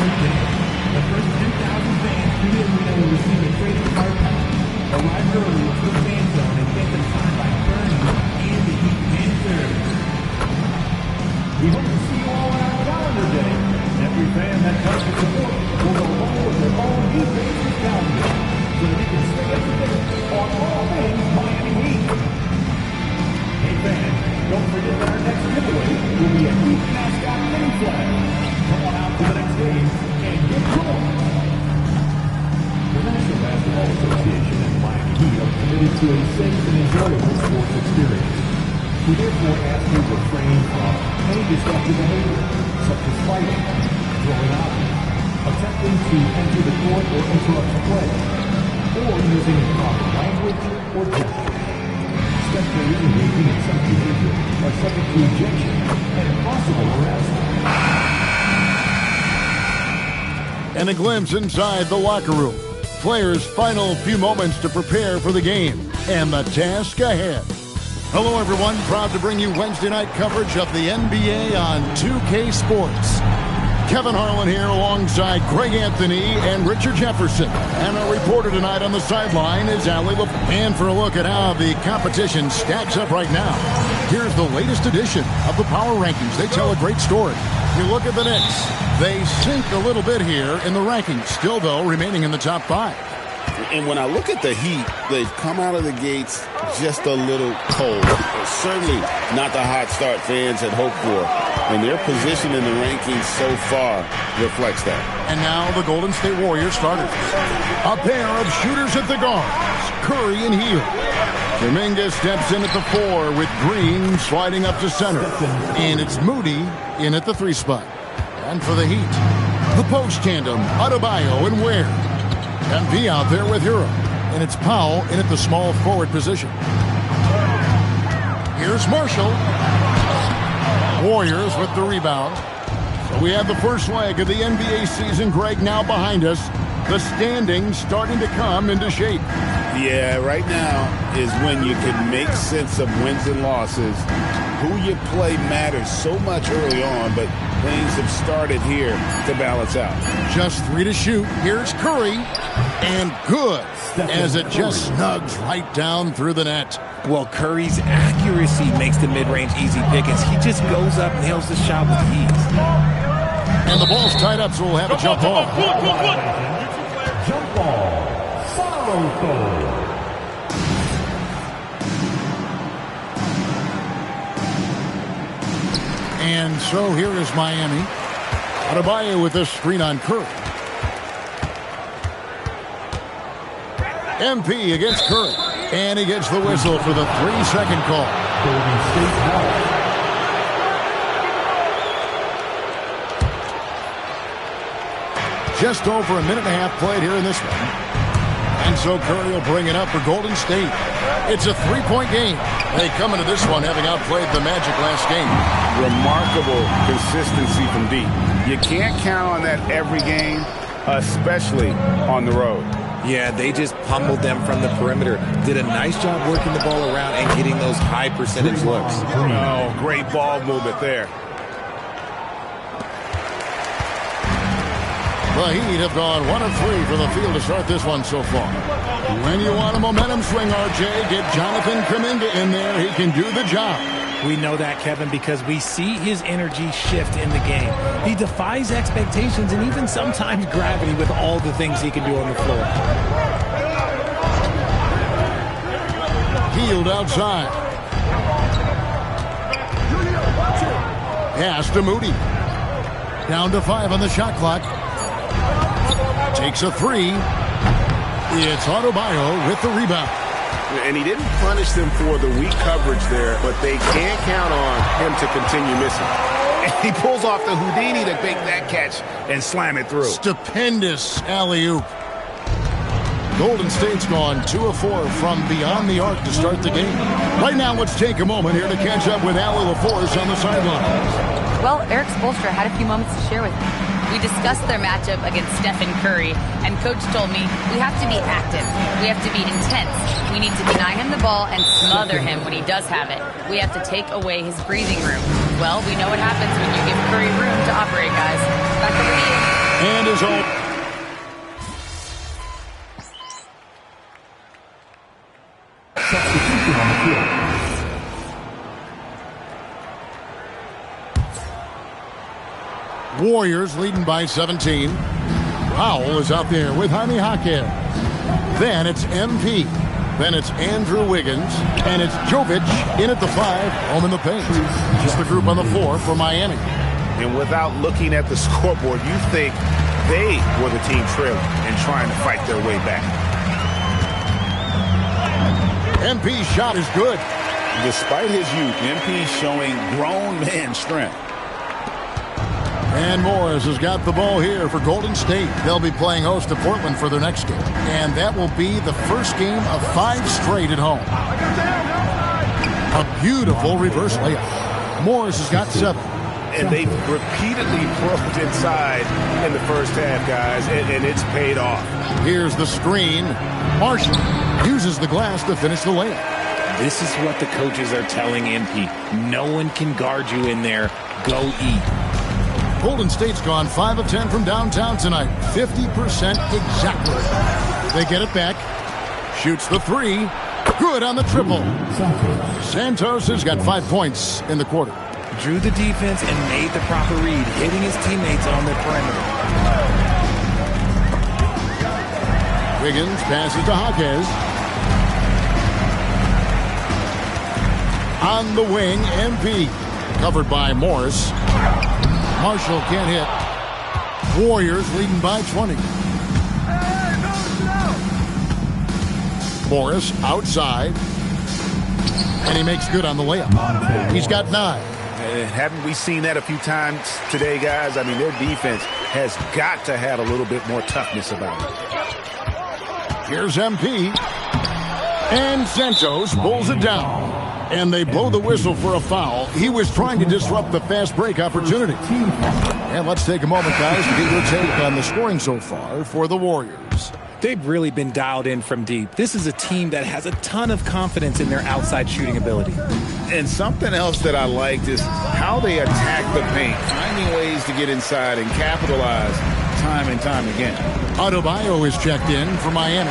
first game. The first 10,000 fans to the arena will receive a trading card pack. Arrive early to the fan zone and get them signed by Bernie and the Heat Panthers. We hope to see you all on our calendar day. Every fan that comes to support will go home with their own Heat Panthers calendar, so that you can stay up to date on all things Miami Heat. Hey fans, don't forget that our next giveaway will be a Heat mascot name flag. Come on out to the next game and get going. The National Basketball Association and the Miami Heat are committed to a safe and enjoyable sports experience. We therefore ask you to refrain from any destructive behavior, such as fighting, throwing objects, attempting to enter the court or interrupt the play, or using improper language or gestures. Spectators engaging in such behavior are subject to ejection and possible arrest. And a glimpse inside the locker room. Players' final few moments to prepare for the game and the task ahead. Hello, everyone. Proud to bring you Wednesday night coverage of the NBA on 2K Sports. Kevin Harlan here alongside Greg Anthony and Richard Jefferson. And our reporter tonight on the sideline is Allie LaFleur. And for a look at how the competition stacks up right now, here's the latest edition of the Power Rankings. They tell a great story. You look at the Knicks. They sink a little bit here in the rankings, still, though, remaining in the top 5. And when I look at the Heat, they've come out of the gates just a little cold. Certainly not the hot start fans had hoped for. And their position in the rankings so far reflects that. And now the Golden State Warriors starters. A pair of shooters at the guards, Curry and Hield. Kuminga steps in at the 4 with Green sliding up to center. And it's Moody in at the 3 spot. And for the Heat, the post tandem, Adebayo and Ware. MP out there with Hero. And it's Powell in at the small forward position. Here's Marshall. Warriors with the rebound. So we have the first leg of the NBA season, Greg, now behind us. The standings starting to come into shape. Yeah, right now is when you can make sense of wins and losses. Who you play matters so much early on, but things have started here to balance out. Just 3 to shoot. Here's Curry. And good, as it just snugs right down through the net. Well, Curry's accuracy makes the mid-range easy pickings. He just goes up, nails the shot with ease. And the ball's tied up, so we'll have a jump ball. Jump ball. Follow. And so here is Miami. Adebayo with a screen on Curry. MP against Curry. And he gets the whistle for the 3-second call. Golden State ball. Just over a minute and a half played here in this one. And so Curry will bring it up for Golden State. It's a 3-point game. They come into this one having outplayed the Magic last game. Remarkable consistency from deep. You can't count on that every game, especially on the road. Yeah, they just pummeled them from the perimeter. Did a nice job working the ball around and getting those high percentage looks. Oh, great ball movement there. The Heat have gone 1 of 3 from the field to start this one so far. When you want a momentum swing, RJ, get Jonathan Kuminga in there. He can do the job. We know that, Kevin, because we see his energy shift in the game. He defies expectations and even sometimes gravity with all the things he can do on the floor. Hield outside. Pass to Moody. Down to 5 on the shot clock. Takes a 3. It's Adebayo with the rebound. And he didn't punish them for the weak coverage there, but they can't count on him to continue missing. And he pulls off the Houdini to make that catch and slam it through. Stupendous alley-oop. Golden State's gone 2 of 4 from beyond the arc to start the game. Right now, let's take a moment here to catch up with Allie LaFleur on the sidelines. Well, Eric Spoelstra had a few moments to share with me. We discussed their matchup against Stephen Curry, and Coach told me we have to be active. We have to be intense. We need to deny him the ball and smother him when he does have it. We have to take away his breathing room. Well, we know what happens when you give Curry room to operate, guys. Back over to you. And his own. Substitution on the field. Warriors leading by 17. Powell is out there with Jaime Jaquez. Then it's MP. Then it's Andrew Wiggins. And it's Jovic in at the 5, home in the paint. Just the group on the floor for Miami. And without looking at the scoreboard, you think they were the team trailing and trying to fight their way back. MP's shot is good. Despite his youth, MP showing grown man strength. And Morris has got the ball here for Golden State. They'll be playing host to Portland for their next game. And that will be the first game of 5 straight at home. A beautiful reverse layup. Morris has got 7. And they repeatedly broke inside in the first half, guys, and it's paid off. Here's the screen. Marshall uses the glass to finish the layup. This is what the coaches are telling MP. No one can guard you in there. Go eat. Golden State's gone 5 of 10 from downtown tonight. 50% exactly. They get it back. Shoots the 3. Good on the triple. Santos has got 5 points in the quarter. Drew the defense and made the proper read, hitting his teammates on the perimeter. Wiggins passes to Jaquez. On the wing, MP. Covered by Morris. Marshall can't hit. Warriors leading by 20. Morris outside. And he makes good on the layup. He's got 9. Haven't we seen that a few times today, guys? I mean, their defense has got to have a little bit more toughness about it. Here's MP. And Santos pulls it down. And they blow the whistle for a foul. He was trying to disrupt the fast break opportunity. And let's take a moment, guys, to get your take on the scoring so far for the Warriors. They've really been dialed in from deep. This is a team that has a ton of confidence in their outside shooting ability. And something else that I liked is how they attack the paint, finding ways to get inside and capitalize time and time again. Adebayo is checked in for Miami.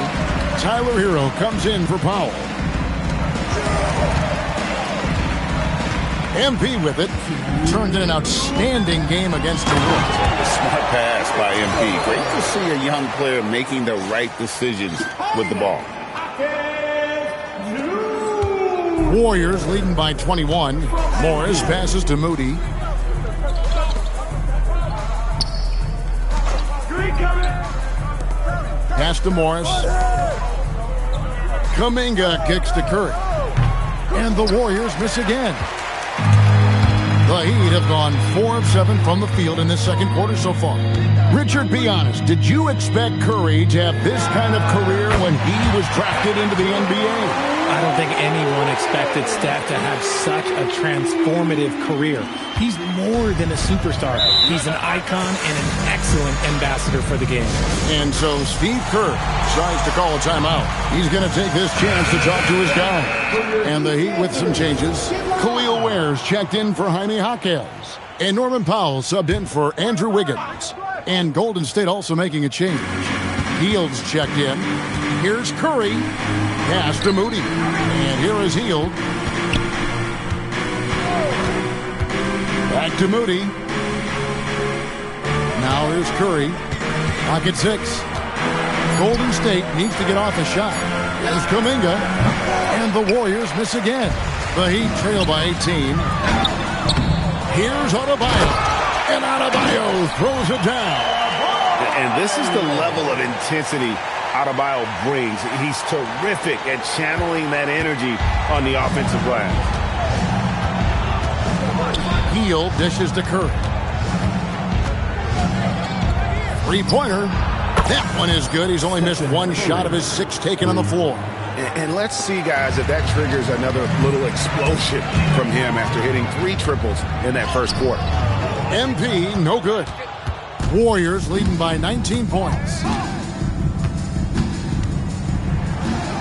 Tyler Hero comes in for Powell. MP with it. Turned in an outstanding game against the Wolves. Smart pass by MP. Great to see a young player making the right decisions with the ball. Warriors leading by 21. Morris passes to Moody. Pass to Morris. Kuminga kicks to Curry. And the Warriors miss again. The Heat have gone 4 of 7 from the field in this second quarter so far. Richard, be honest. Did you expect Curry to have this kind of career when he was drafted into the NBA? I don't think anyone expected Steph to have such a transformative career. He's more than a superstar. He's an icon and an excellent ambassador for the game. And so Steve Kerr decides to call a timeout. He's going to take this chance to talk to his guy. And the Heat with some changes. Khalil Ware's checked in for Jaime Jaquez. And Norman Powell subbed in for Andrew Wiggins. And Golden State also making a change. Hield's checked in. Here's Curry. Pass to Moody. And here is Hield. Back to Moody. Now here's Curry. Pocket 6. Golden State needs to get off a shot. Here's Kuminga. And the Warriors miss again. The Heat trail by 18. Here's Adebayo. And Adebayo throws it down. And this is the level of intensity Adebayo brings. He's terrific at channeling that energy on the offensive glass. Hield dishes to Curry. Three-pointer. That one is good. He's only missed 1 shot of his 6 taken on the floor. And let's see, guys, if that triggers another little explosion from him after hitting 3 triples in that first quarter. MP, no good. Warriors leading by 19 points.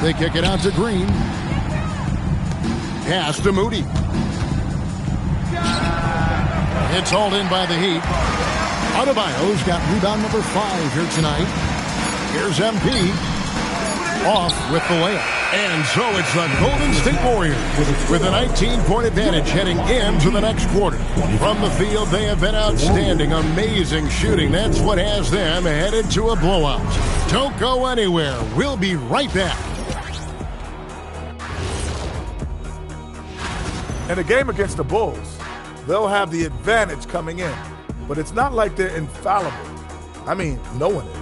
They kick it out to Green. Pass to Moody. It's hauled in by the Heat. Adebayo's got rebound number 5 here tonight. Here's MP. Off with the layup. And so it's the Golden State Warriors with a 19-point advantage heading into the next quarter. From the field, they have been outstanding. Amazing shooting. That's what has them headed to a blowout. Don't go anywhere. We'll be right back. In a game against the Bulls, they'll have the advantage coming in. But it's not like they're infallible. I mean, no one is.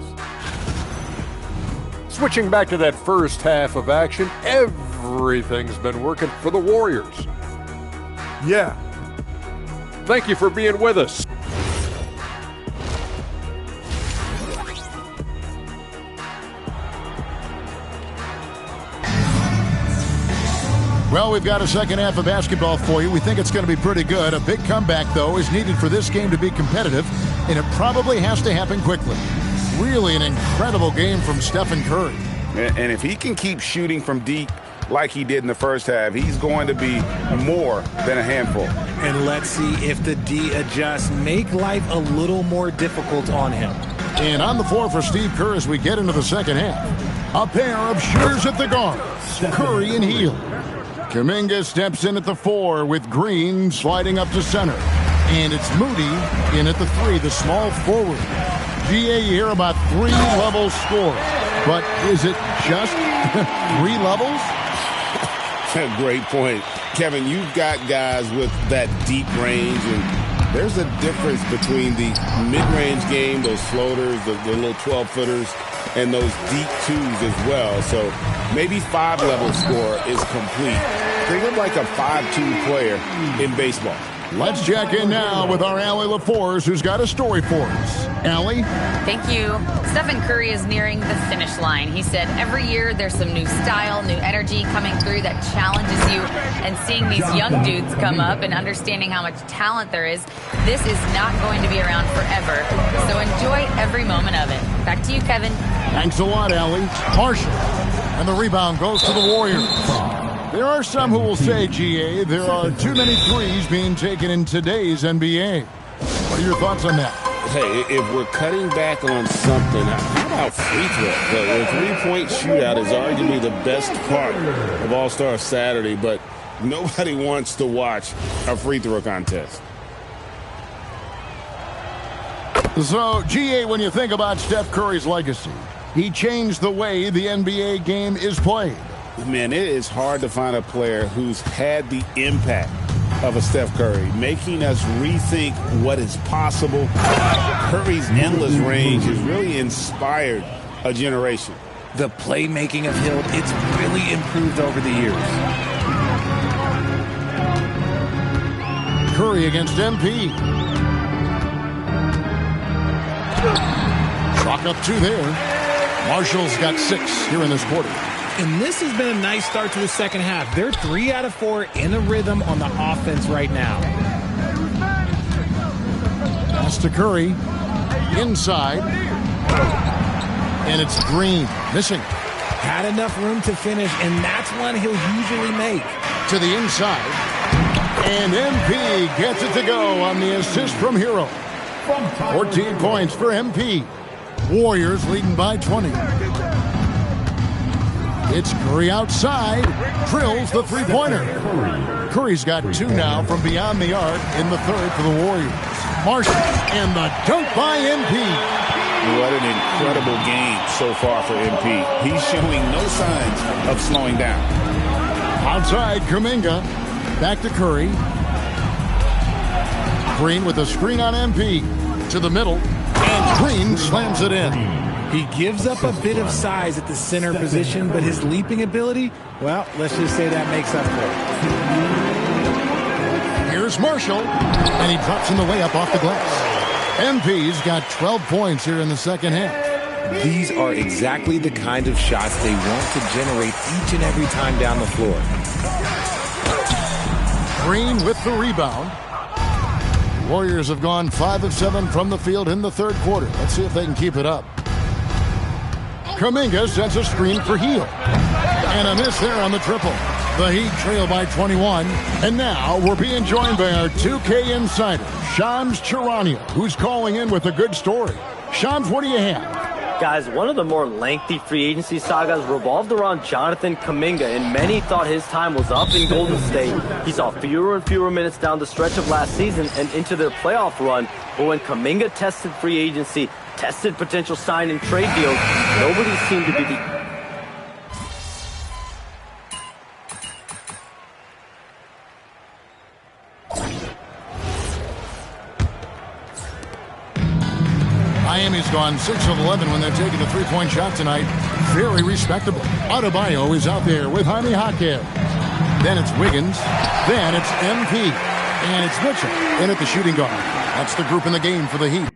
Switching back to that first half of action, everything's been working for the Warriors. Yeah. Thank you for being with us. Well, we've got a second half of basketball for you. We think it's going to be pretty good. A big comeback, though, is needed for this game to be competitive, and it probably has to happen quickly. Really an incredible game from Stephen Curry. And if he can keep shooting from deep like he did in the first half, he's going to be more than a handful. And let's see if the D adjusts, make life a little more difficult on him. And on the floor for Steve Kerr as we get into the second half. A pair of shooters at the guard, Curry and Hield. Kuminga steps in at the 4 with Green sliding up to center. And it's Moody in at the 3, the small forward. GA, you hear about 3-level score. But is it just 3 levels? Great point. Kevin, you've got guys with that deep range, and there's a difference between the mid-range game, those floaters, the little 12-footers, and those deep 2s as well. So maybe 5-level score is complete. Think of like a 5-2 player in baseball. Let's check in now with our Allie LaForce, who's got a story for us. Allie? Thank you. Stephen Curry is nearing the finish line. He said every year there's some new style, new energy coming through that challenges you. And seeing these young dudes come up and understanding how much talent there is, this is not going to be around forever. So enjoy every moment of it. Back to you, Kevin. Thanks a lot, Allie. Marshall. And the rebound goes to the Warriors. There are some who will say, GA, there are too many threes being taken in today's NBA. What are your thoughts on that? Hey, if we're cutting back on something, how about free throw? The three-point shootout is arguably the best part of All-Star Saturday, but nobody wants to watch a free throw contest. So, GA, when you think about Steph Curry's legacy, he changed the way the NBA game is played. Man, it is hard to find a player who's had the impact of a Steph Curry, making us rethink what is possible. Curry's endless range has really inspired a generation. The playmaking of Hield, it's really improved over the years. Curry against MP. Chalk up 2 there. Marshall's got 6 here in this quarter. And this has been a nice start to the second half. They're 3 out of 4 in a rhythm on the offense right now. Pass to Curry. Inside. And it's Green. Missing. Had enough room to finish, and that's one he'll usually make. To the inside. And MP gets it to go on the assist from Hero. 14 points for MP. Warriors leading by 20. It's Curry outside. Drills the three-pointer. Curry's got 2 now from beyond the arc in the third for the Warriors. Marshall and the dunk by MP. What an incredible game so far for MP. He's showing no signs of slowing down. Outside, Kuminga. Back to Curry. Green with a screen on MP. To the middle. And Green slams it in. He gives up a bit of size at the center position, but his leaping ability, well, let's just say that makes up for it. Here's Marshall, and he drops in the layup off the glass. MP's got 12 points here in the second half. These are exactly the kind of shots they want to generate each and every time down the floor. Green with the rebound. Warriors have gone 5 of 7 from the field in the third quarter. Let's see if they can keep it up. Kuminga sends a screen for Hield. And a miss there on the triple. The Heat trail by 21. And now we're being joined by our 2K insider, Shams Charania, who's calling in with a good story. Shams, what do you have? Guys, one of the more lengthy free agency sagas revolved around Jonathan Kuminga, and many thought his time was up in Golden State. He saw fewer and fewer minutes down the stretch of last season and into their playoff run. But when Kuminga tested free agency, tested potential sign and trade deals, nobody seemed to be the... Miami's gone 6 of 11 when they're taking a three-point shot tonight. Very respectable. Adebayo is out there with Jaime Jaquez. Then it's Wiggins. Then it's MP. And it's Mitchell in at the shooting guard. That's the group in the game for the Heat.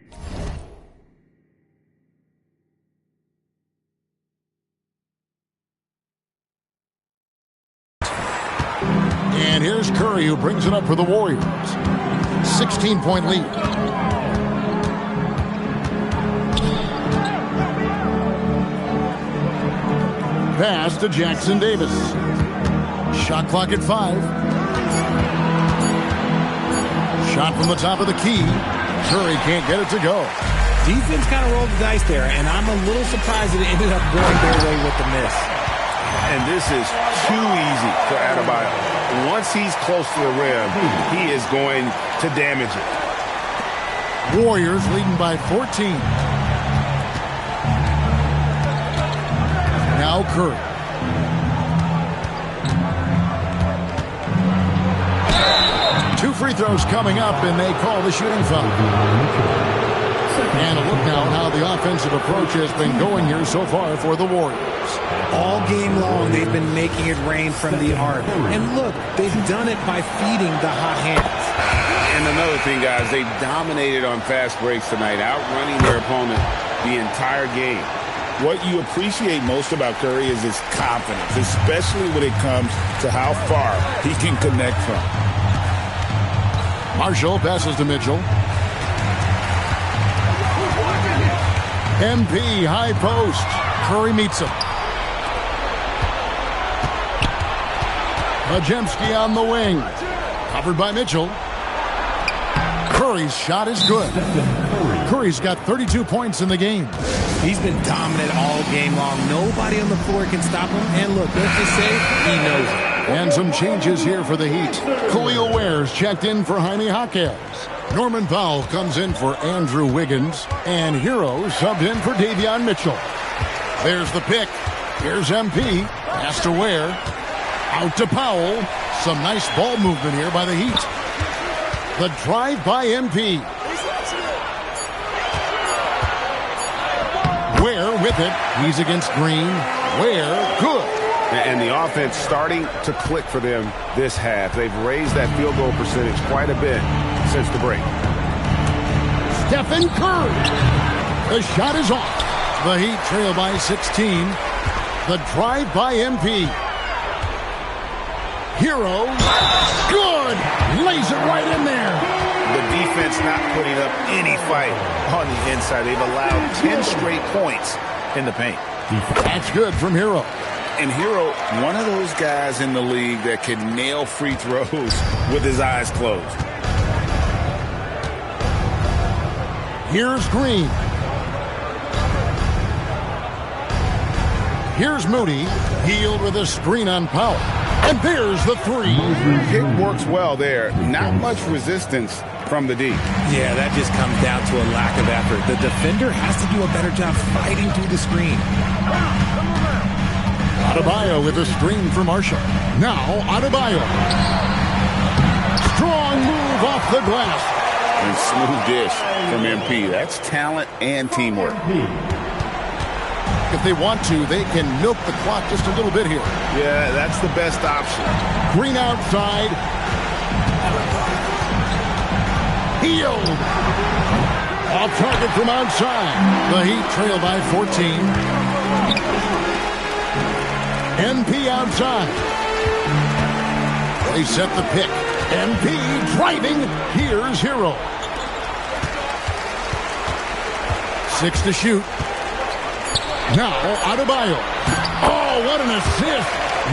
And here's Curry, who brings it up for the Warriors. 16-point lead. Pass to Jackson Davis. Shot clock at 5. Shot from the top of the key. Curry can't get it to go. Defense kind of rolled the dice there, and I'm a little surprised that it ended up going their way with the miss. And this is too easy for Adebayo. Once he's close to the rim, he is going to damage it. Warriors leading by 14. Now Curry. Two free throws coming up, and they call the shooting foul. And a look now at how the offensive approach has been going here so far for the Warriors. All game long, they've been making it rain from the arc. And look, they've done it by feeding the hot hands. And another thing, guys, they've dominated on fast breaks tonight, outrunning their opponent the entire game. What you appreciate most about Curry is his confidence, especially when it comes to how far he can connect from. Marshall passes to Mitchell. MP, high post. Curry meets him. Majemski on the wing. Covered by Mitchell. Curry's shot is good. Curry's got 32 points in the game. He's been dominant all game long. Nobody on the floor can stop him. And look, let's just say he knows it. And some changes here for the Heat. Khalil Ware's checked in for Jaime Jaquez. Norman Powell comes in for Andrew Wiggins. And Hero subbed in for Davion Mitchell. There's the pick. Here's MP. Pass to Ware. Out to Powell. Some nice ball movement here by the Heat. The drive by MP. Ware with it. He's against Green. Ware, good. And the offense starting to click for them this half. They've raised that field goal percentage quite a bit since the break. Stephen Curry. The shot is off. The Heat trail by 16. The drive by MP. Hero. Good. Lays it right in there. The defense not putting up any fight on the inside. They've allowed 10 straight points in the paint. That's good from Hero. And Hero, one of those guys in the league that can nail free throws with his eyes closed. Here's Green. Here's Moody. Healed with a screen on Powell. And there's the three. Pick works well there. Not much resistance from the D. Yeah, that just comes down to a lack of effort. The defender has to do a better job fighting through the screen. Adebayo with a screen for Marshall. Now Adebayo. Strong move off the glass. And smooth dish from MP. That's talent and teamwork. If they want to, they can milk the clock just a little bit here. Yeah, that's the best option. Green outside. Healed. Off target from outside. The Heat trail by 14. MP outside. They set the pick. MP driving. Here's Hero. 6 to shoot. Now Adebayo. Oh, what an assist.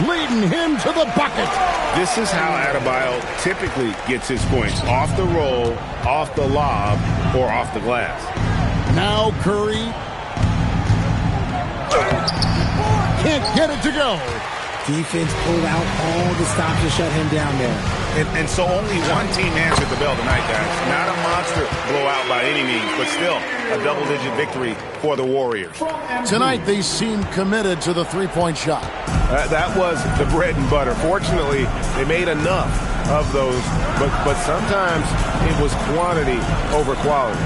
leading him to the bucket. This is how Adebayo typically gets his points. Off the roll, off the lob, or off the glass. Now Curry. Can't get it to go. Defense pulled out all the stops to shut him down there. And so only one team answered the bell tonight, guys. Not a monster blowout by any means, but still a double-digit victory for the Warriors. Tonight they seem committed to the three-point shot. That was the bread and butter. Fortunately, they made enough of those, but sometimes it was quantity over quality.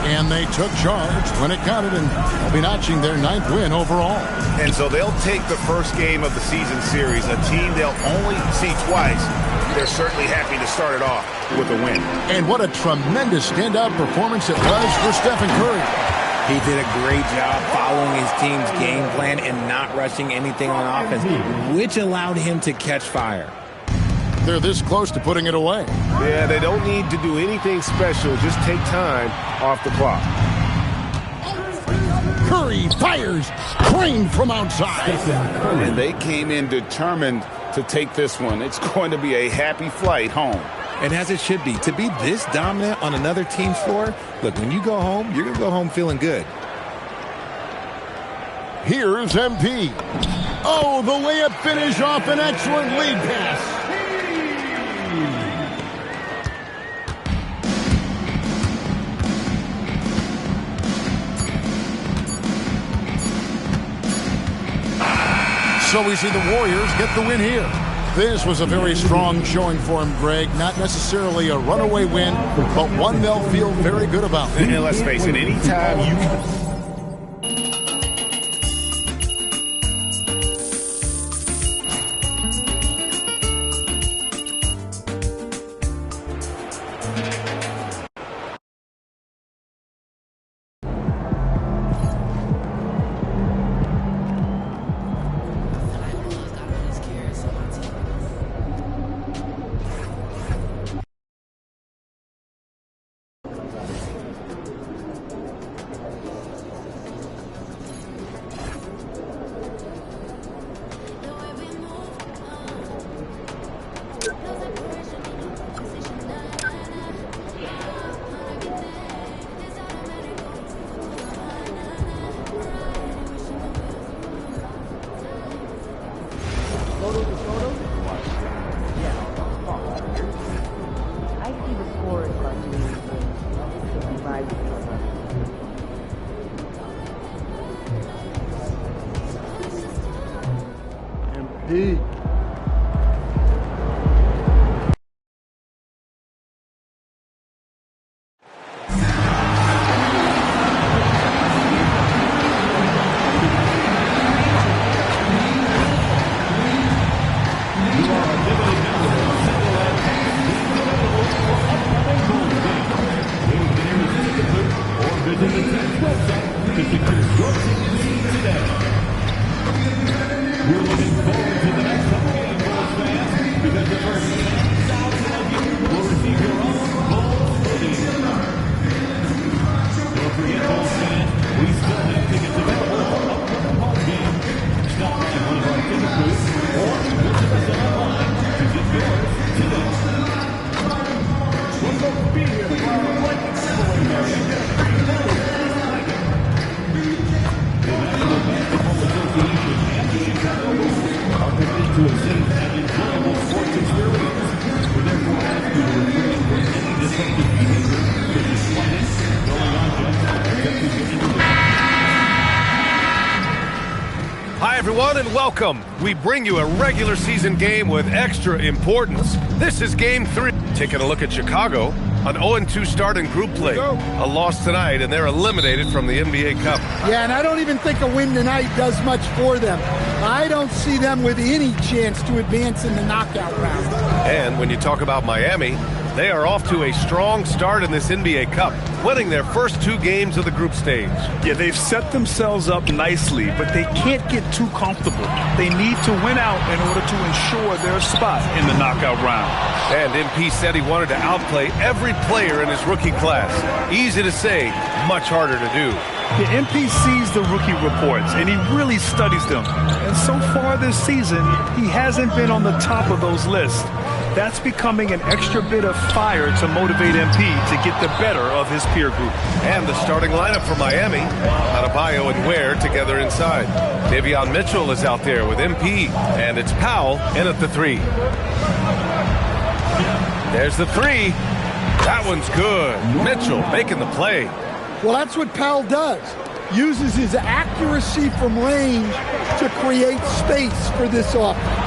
And they took charge when it counted, and they'll be notching their 9th win overall. And so they'll take the first game of the season series, a team they'll only see twice. They're certainly happy to start it off with a win. And what a tremendous standout performance it was for Stephen Curry. He did a great job following his team's game plan and not rushing anything on offense, which allowed him to catch fire. They're this close to putting it away. Yeah, they don't need to do anything special. Just take time off the clock. Curry fires, drained from outside. And they came in determined to take this one. It's going to be a happy flight home. And as it should be, to be this dominant on another team's floor, look, when you go home, you're going to go home feeling good. Here's MP. Oh, the layup finish off an excellent lead pass. So we see the Warriors get the win here. This was a very strong showing for him, Greg. Not necessarily a runaway win, but one they'll feel very good about. And let's face it, anytime you can... Hi, everyone, and welcome. We bring you a regular season game with extra importance. This is Game 3. Taking a look at Chicago, an 0-2 start in group play. A loss tonight, and they're eliminated from the NBA Cup. Yeah, and I don't even think a win tonight does much for them. I don't see them with any chance to advance in the knockout round. And when you talk about Miami, they are off to a strong start in this NBA Cup, winning their first 2 games of the group stage. Yeah, they've set themselves up nicely, but they can't get too comfortable. They need to win out in order to ensure their spot in the knockout round. And MP said he wanted to outplay every player in his rookie class. Easy to say, much harder to do. The MP sees the rookie reports, and he really studies them. And so far this season, he hasn't been on the top of those lists. That's becoming an extra bit of fire to motivate MP to get the better of his peer group. And the starting lineup for Miami. Adebayo and Ware together inside. Davion Mitchell is out there with MP. And it's Powell in at the 3. There's the 3. That one's good. Mitchell making the play. Well, that's what Powell does. Uses his accuracy from range to create space for this offense.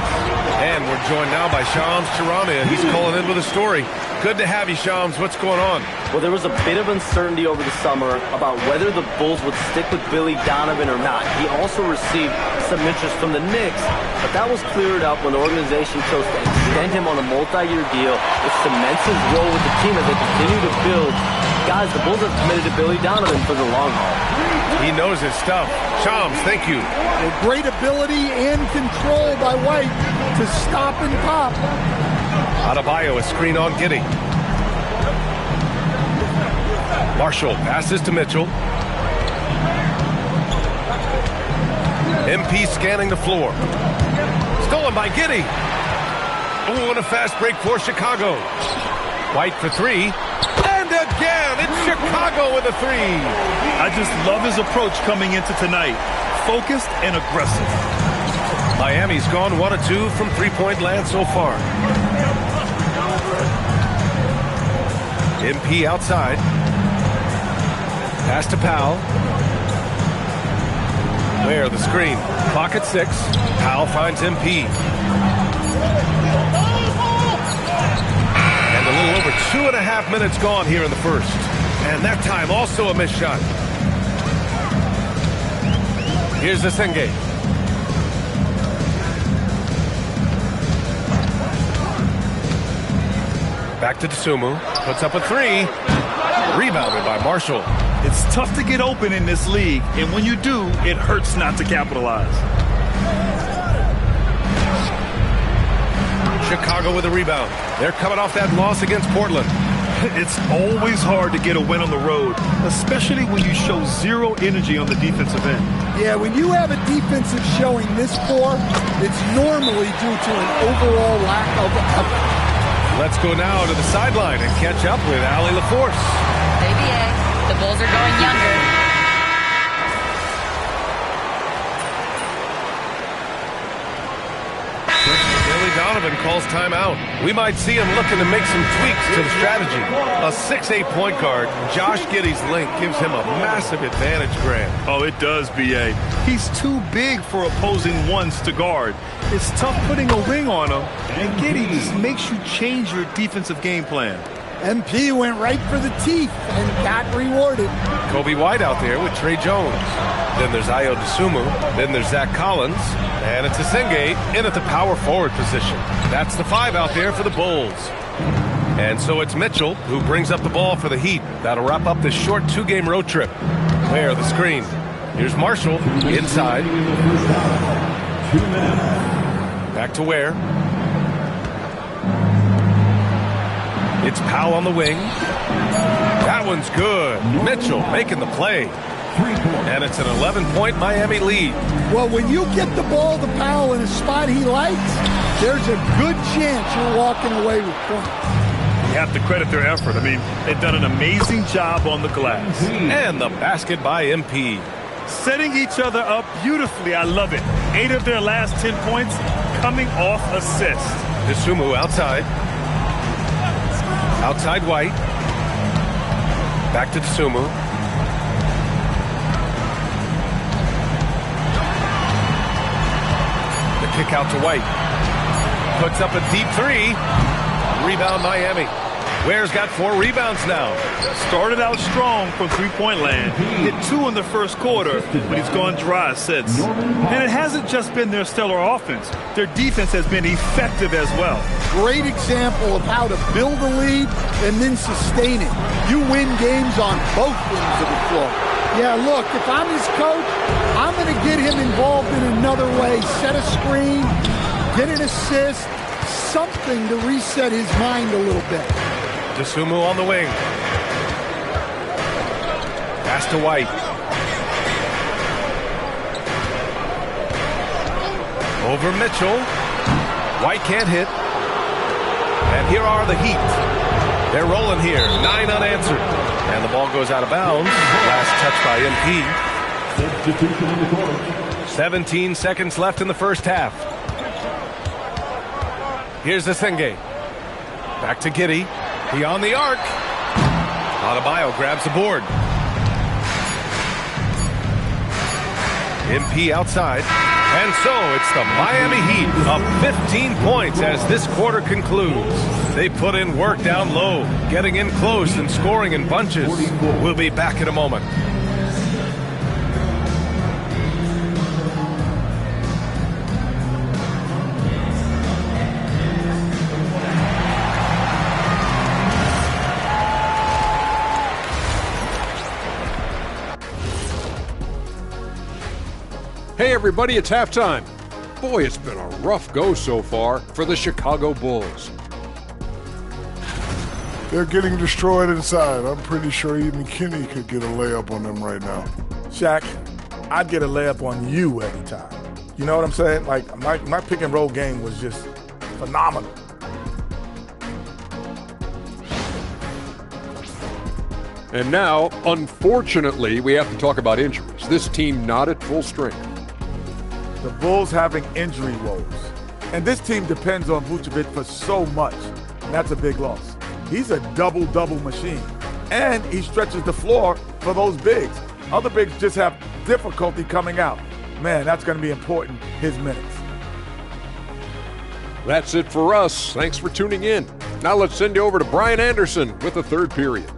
And we're joined now by Shams Charania. He's calling in with a story. Good to have you, Shams. What's going on? Well, there was a bit of uncertainty over the summer about whether the Bulls would stick with Billy Donovan or not. He also received some interest from the Knicks, but that was cleared up when the organization chose to extend him on a multi-year deal. It cements his role with the team as they continue to build. Guys, the Bulls have committed to Billy Donovan for the long haul. He knows his stuff. Shams, thank you. A great ability and control by White to stop and pop. Adebayo, a screen on Giddey. Marshall passes to Mitchell. MP scanning the floor. Stolen by Giddey. Oh, and a fast break for Chicago. White for 3. And again, it's Chicago with a 3. I just love his approach coming into tonight. Focused and aggressive. Miami's gone 1 of 2 from three-point land so far. MP outside. Pass to Powell. Where the screen. Clock at 6. Powell finds MP. And a little over 2.5 minutes gone here in the first. And that time also a missed shot. Here's the Senge. Back to Dosunmu. Puts up a 3. Rebounded by Marshall. It's tough to get open in this league, and when you do, it hurts not to capitalize. Chicago with a rebound. They're coming off that loss against Portland. It's always hard to get a win on the road, especially when you show zero energy on the defensive end. Yeah, when you have a defensive showing this poor, it's normally due to an overall lack of effort. Let's go now to the sideline and catch up with Allie LaForce. ABA. The Bulls are going younger. Billy Donovan calls timeout. We might see him looking to make some tweaks to the strategy. A 6'8" point guard, Josh Giddey's length gives him a massive advantage, Grant. Oh, it does, B.A. He's too big for opposing ones to guard. It's tough putting a wing on him, and Giddey just makes you change your defensive game plan. MP went right for the teeth and got rewarded. Kobe White out there with Trey Jones. Then there's Ayo Dosunmu. Then there's Zach Collins. And it's Senge in at the power forward position. That's the 5 out there for the Bulls. And so it's Mitchell who brings up the ball for the Heat. That'll wrap up this short 2-game road trip. Where the screen. Here's Marshall inside. Back to Ware. It's Powell on the wing. That one's good. Mitchell making the play. And it's an 11-point Miami lead. Well, when you get the ball to Powell in a spot he likes, there's a good chance you're walking away with points. You have to credit their effort. I mean, they've done an amazing job on the glass. And the basket by MP. Setting each other up beautifully. I love it. 8 of their last 10 points coming off assists. Dosunmu outside. Outside White. Back to Dosunmu. The kick out to White. Puts up a deep 3. Rebound Miami. Ware's got 4 rebounds now. Started out strong from three-point land. Hit 2 in the first quarter, but he's gone dry since. And it hasn't just been their stellar offense. Their defense has been effective as well. Great example of how to build a lead and then sustain it. You win games on both ends of the floor. Yeah, look, if I'm his coach, I'm going to get him involved in another way. Set a screen, get an assist, something to reset his mind a little bit. Dosunmu on the wing. Pass to White. Over Mitchell. White can't hit. And here are the Heat. They're rolling here. 9 unanswered. And the ball goes out of bounds. Last touch by MP. 17 seconds left in the first half. Here's Asenge. Back to Giddey. Beyond the arc. Adebayo grabs the board. MP outside. And so it's the Miami Heat up 15 points as this quarter concludes. They put in work down low, getting in close and scoring in bunches. We'll be back in a moment. Hey everybody, it's halftime. Boy, it's been a rough go so far for the Chicago Bulls. They're getting destroyed inside. I'm pretty sure even Kenny could get a layup on them right now. Shaq, I'd get a layup on you every time. You know what I'm saying? Like, my pick and roll game was just phenomenal. And now, unfortunately, we have to talk about injuries. This team not at full strength. The Bulls having injury woes. And this team depends on Vucevic for so much. And that's a big loss. He's a double-double machine. And he stretches the floor for those bigs. Other bigs just have difficulty coming out. Man, that's going to be important, his minutes. That's it for us. Thanks for tuning in. Now let's send you over to Brian Anderson with the third period.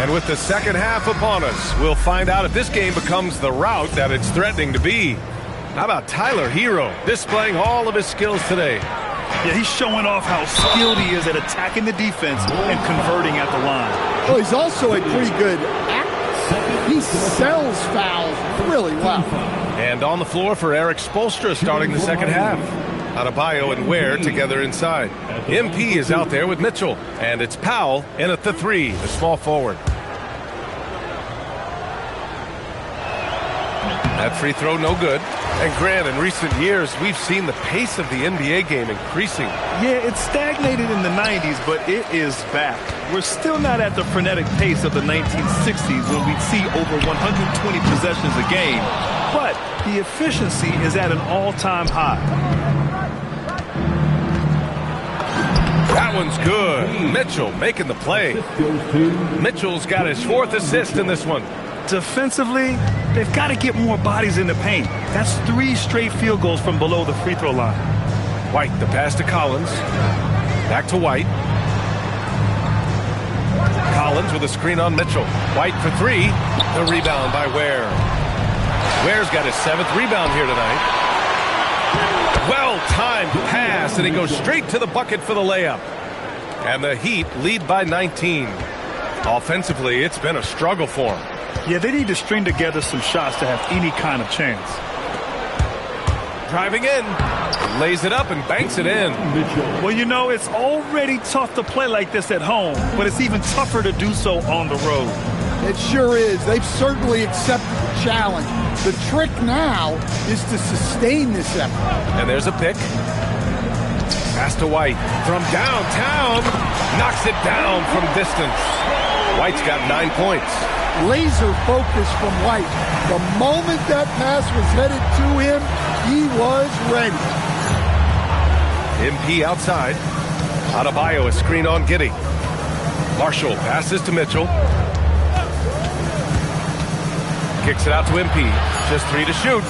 And with the second half upon us, we'll find out if this game becomes the rout that it's threatening to be. How about Tyler Hero displaying all of his skills today? Yeah, he's showing off how skilled he is at attacking the defense and converting at the line. Well, he's also a pretty good actor. He sells fouls really well. And on the floor for Eric Spoelstra starting the second half. Adebayo and Ware together inside. MP is out there with Mitchell. And it's Powell in at the 3, the small forward. That free throw no good. And Grant, in recent years, we've seen the pace of the NBA game increasing. Yeah, it stagnated in the 90s, but it is back. We're still not at the frenetic pace of the 1960s when we'd see over 120 possessions a game. But the efficiency is at an all-time high. That one's good. Mitchell making the play. Mitchell's got his 4th assist in this one. Defensively, they've got to get more bodies in the paint. That's 3 straight field goals from below the free throw line. White, the pass to Collins. Back to White. Collins with a screen on Mitchell. White for 3. The rebound by Ware. Ware's got his 7th rebound here tonight. Well-timed pass, and he goes straight to the bucket for the layup. And the Heat lead by 19. Offensively, it's been a struggle for him. Yeah, they need to string together some shots to have any kind of chance. Driving in, lays it up and banks it in. Well, you know, it's already tough to play like this at home, but it's even tougher to do so on the road. It sure is. They've certainly accepted the challenge. The trick now is to sustain this effort. And there's a pick. Pass to White from downtown. Knocks it down from distance. White's got 9 points. Laser focus from White. The moment that pass was headed to him, he was ready. MP outside. Adebayo a screen on Giddey. Marshall passes to Mitchell. Kicks it out to MP. Just 3 to shoot.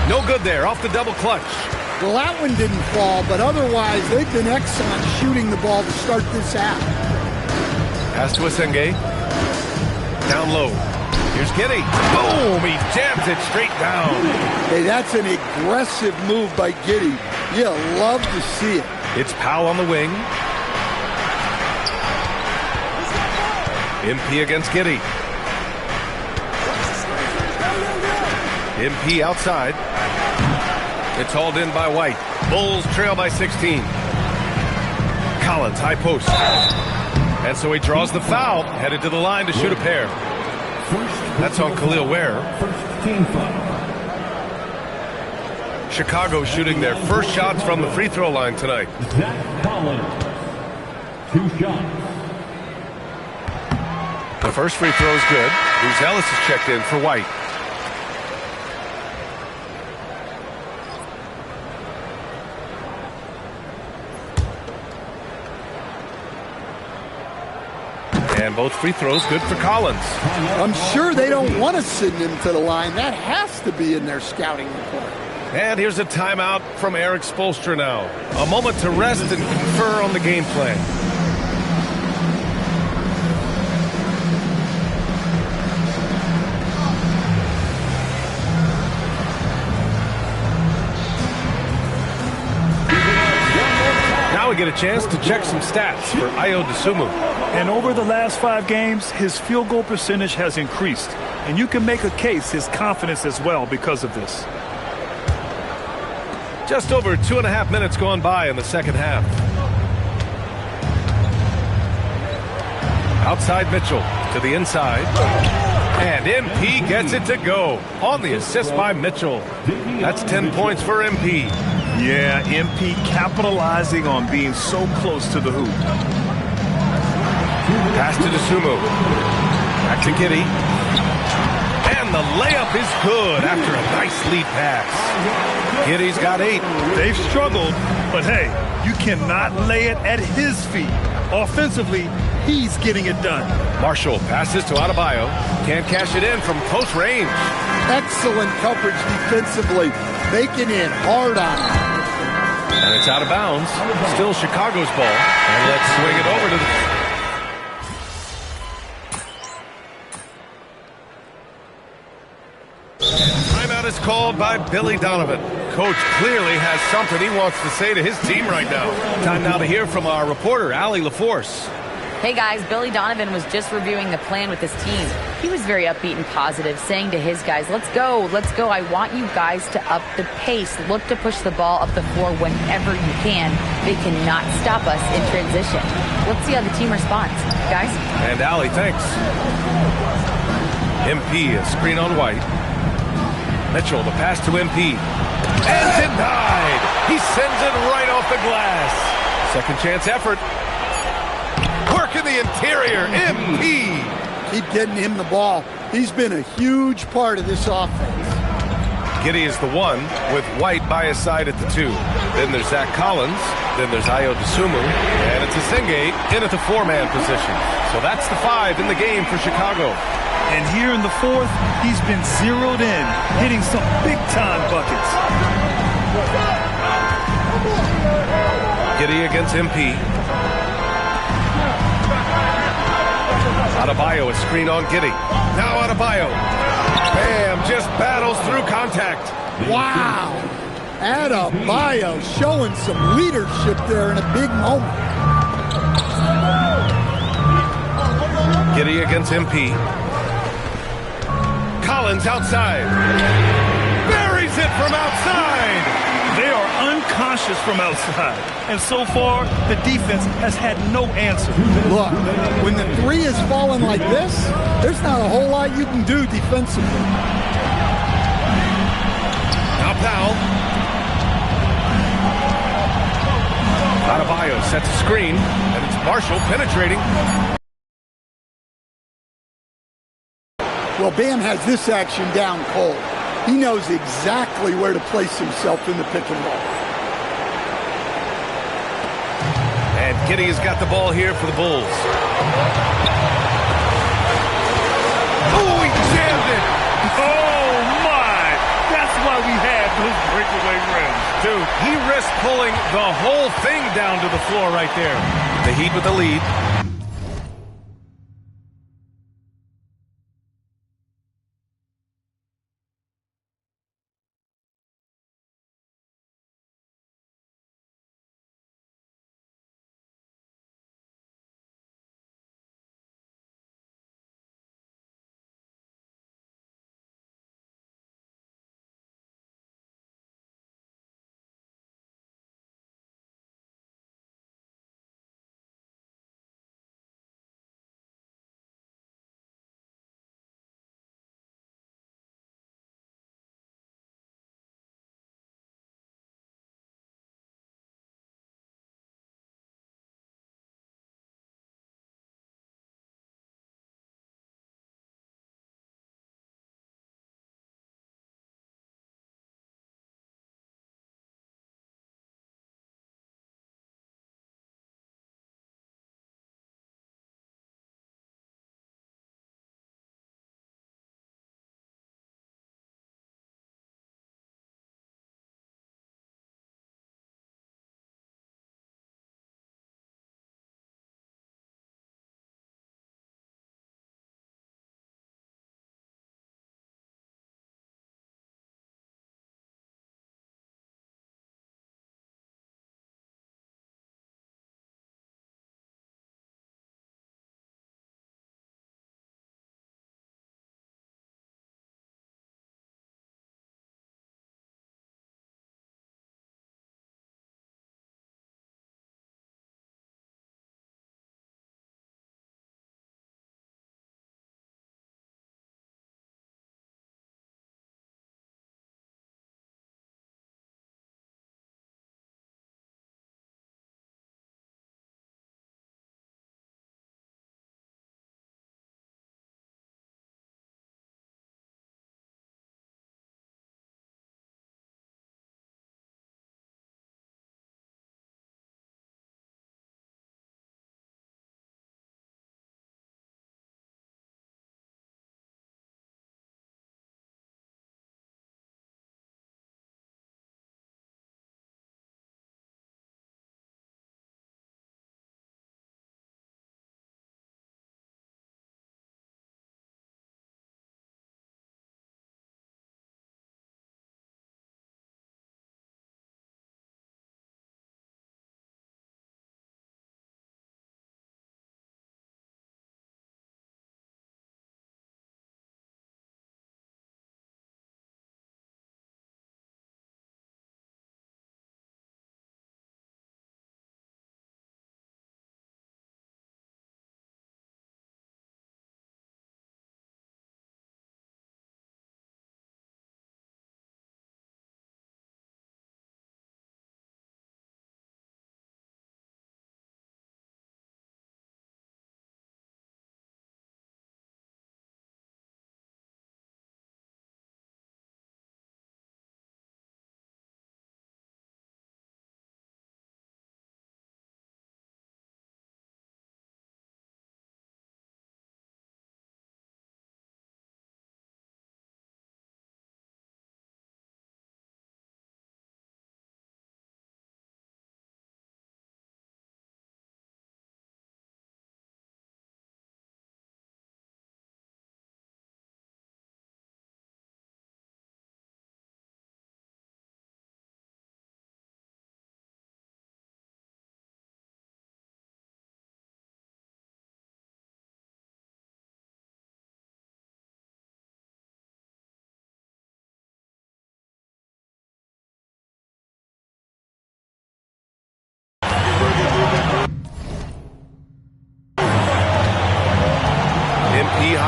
No good there. Off the double clutch. Well, that one didn't fall, but otherwise they've been excellent shooting the ball to start this half. Pass to Asenge. Down low. Here's Giddey. Boom! He jams it straight down. Hey, that's an aggressive move by Giddey. You'll love to see it. It's Powell on the wing. MP against Giddey. MP outside. It's hauled in by White. Bulls trail by 16. Collins, high post. And so he draws the foul, headed to the line to shoot a pair. That's on Khalil Ware. Chicago shooting their first shots from the free throw line tonight. Zach Collins, 2 shots. The first free throw is good. Bruce Ellis is checked in for White. And both free throws good for Collins. I'm sure they don't want to send him to the line. That has to be in their scouting report. And here's a timeout from Eric Spoelstra now. A moment to rest and confer on the game plan. Now we get a chance to check some stats for Ayo Dosunmu. And over the last 5 games, his field goal percentage has increased. And you can make a case his confidence as well because of this. Just over 2.5 minutes gone by in the second half. Outside Mitchell to the inside. And MP gets it to go on the assist by Mitchell. That's 10 points for MP. Yeah, MP capitalizing on being so close to the hoop. Pass to Dosunmu. Back to Giddey. And the layup is good after a nice lead pass. Giddey's got 8. They've struggled, but hey, you cannot lay it at his feet. Offensively, he's getting it done. Marshall passes to Adebayo. Can't cash it in from close range. Excellent coverage defensively. Making it hard on him. And it's out of bounds. Still Chicago's ball. And let's swing it over to the... Timeout is called by Billy Donovan. Coach clearly has something he wants to say to his team right now. Time now to hear from our reporter, Allie LaForce. Hey guys, Billy Donovan was just reviewing the plan with his team. He was very upbeat and positive, saying to his guys, let's go. I want you guys to up the pace. Look to push the ball up the floor whenever you can. They cannot stop us in transition. Let's see how the team responds. Guys? And Allie, thanks. MP, a screen on White. Mitchell, the pass to MP. And denied! He sends it right off the glass. Second chance effort. Work in the interior. MP. Keep getting him the ball. He's been a huge part of this offense. Giddey is the 1 with White by his side at the 2. Then there's Zach Collins. Then there's Ayo Dosunmu. And it's Asingbe in at the 4-man position. So that's the 5 in the game for Chicago. And here in the 4th, he's been zeroed in, hitting some big-time buckets. Giddey against MP. Adebayo, a screen on Giddey. Now Adebayo. Bam, just battles through contact. Wow. Adebayo showing some leadership there in a big moment. Giddey against MP. Collins outside. Buries it from outside. They are unconscious from outside. And so far, the defense has had no answer. Look, when the 3 is falling like this, there's not a whole lot you can do defensively. Now Powell. Adebayo sets a screen, and it's Marshall penetrating. Well, Bam has this action down cold. He knows exactly where to place himself in the pick and roll. And Giddey has got the ball here for the Bulls. Oh, he jammed it! Oh, my! That's why we have those breakaway rims. Dude, he risked pulling the whole thing down to the floor right there. The Heat with the lead.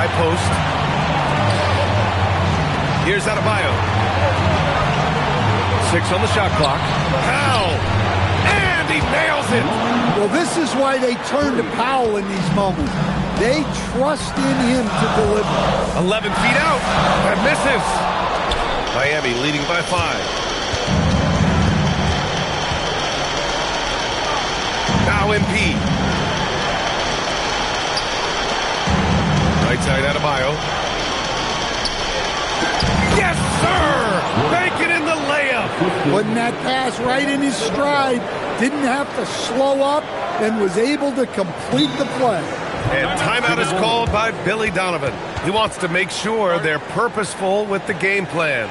high post. Here's Adebayo. 6 on the shot clock. Powell! And he nails it! Well, this is why they turn to Powell in these moments. They trust in him to deliver. 11 feet out. That misses. Miami leading by 5. Now MP. Right side Adebayo. Yes, sir! Make it in the layup. Putting that pass right in his stride. Didn't have to slow up and was able to complete the play. And timeout is called by Billy Donovan. He wants to make sure they're purposeful with the game plan.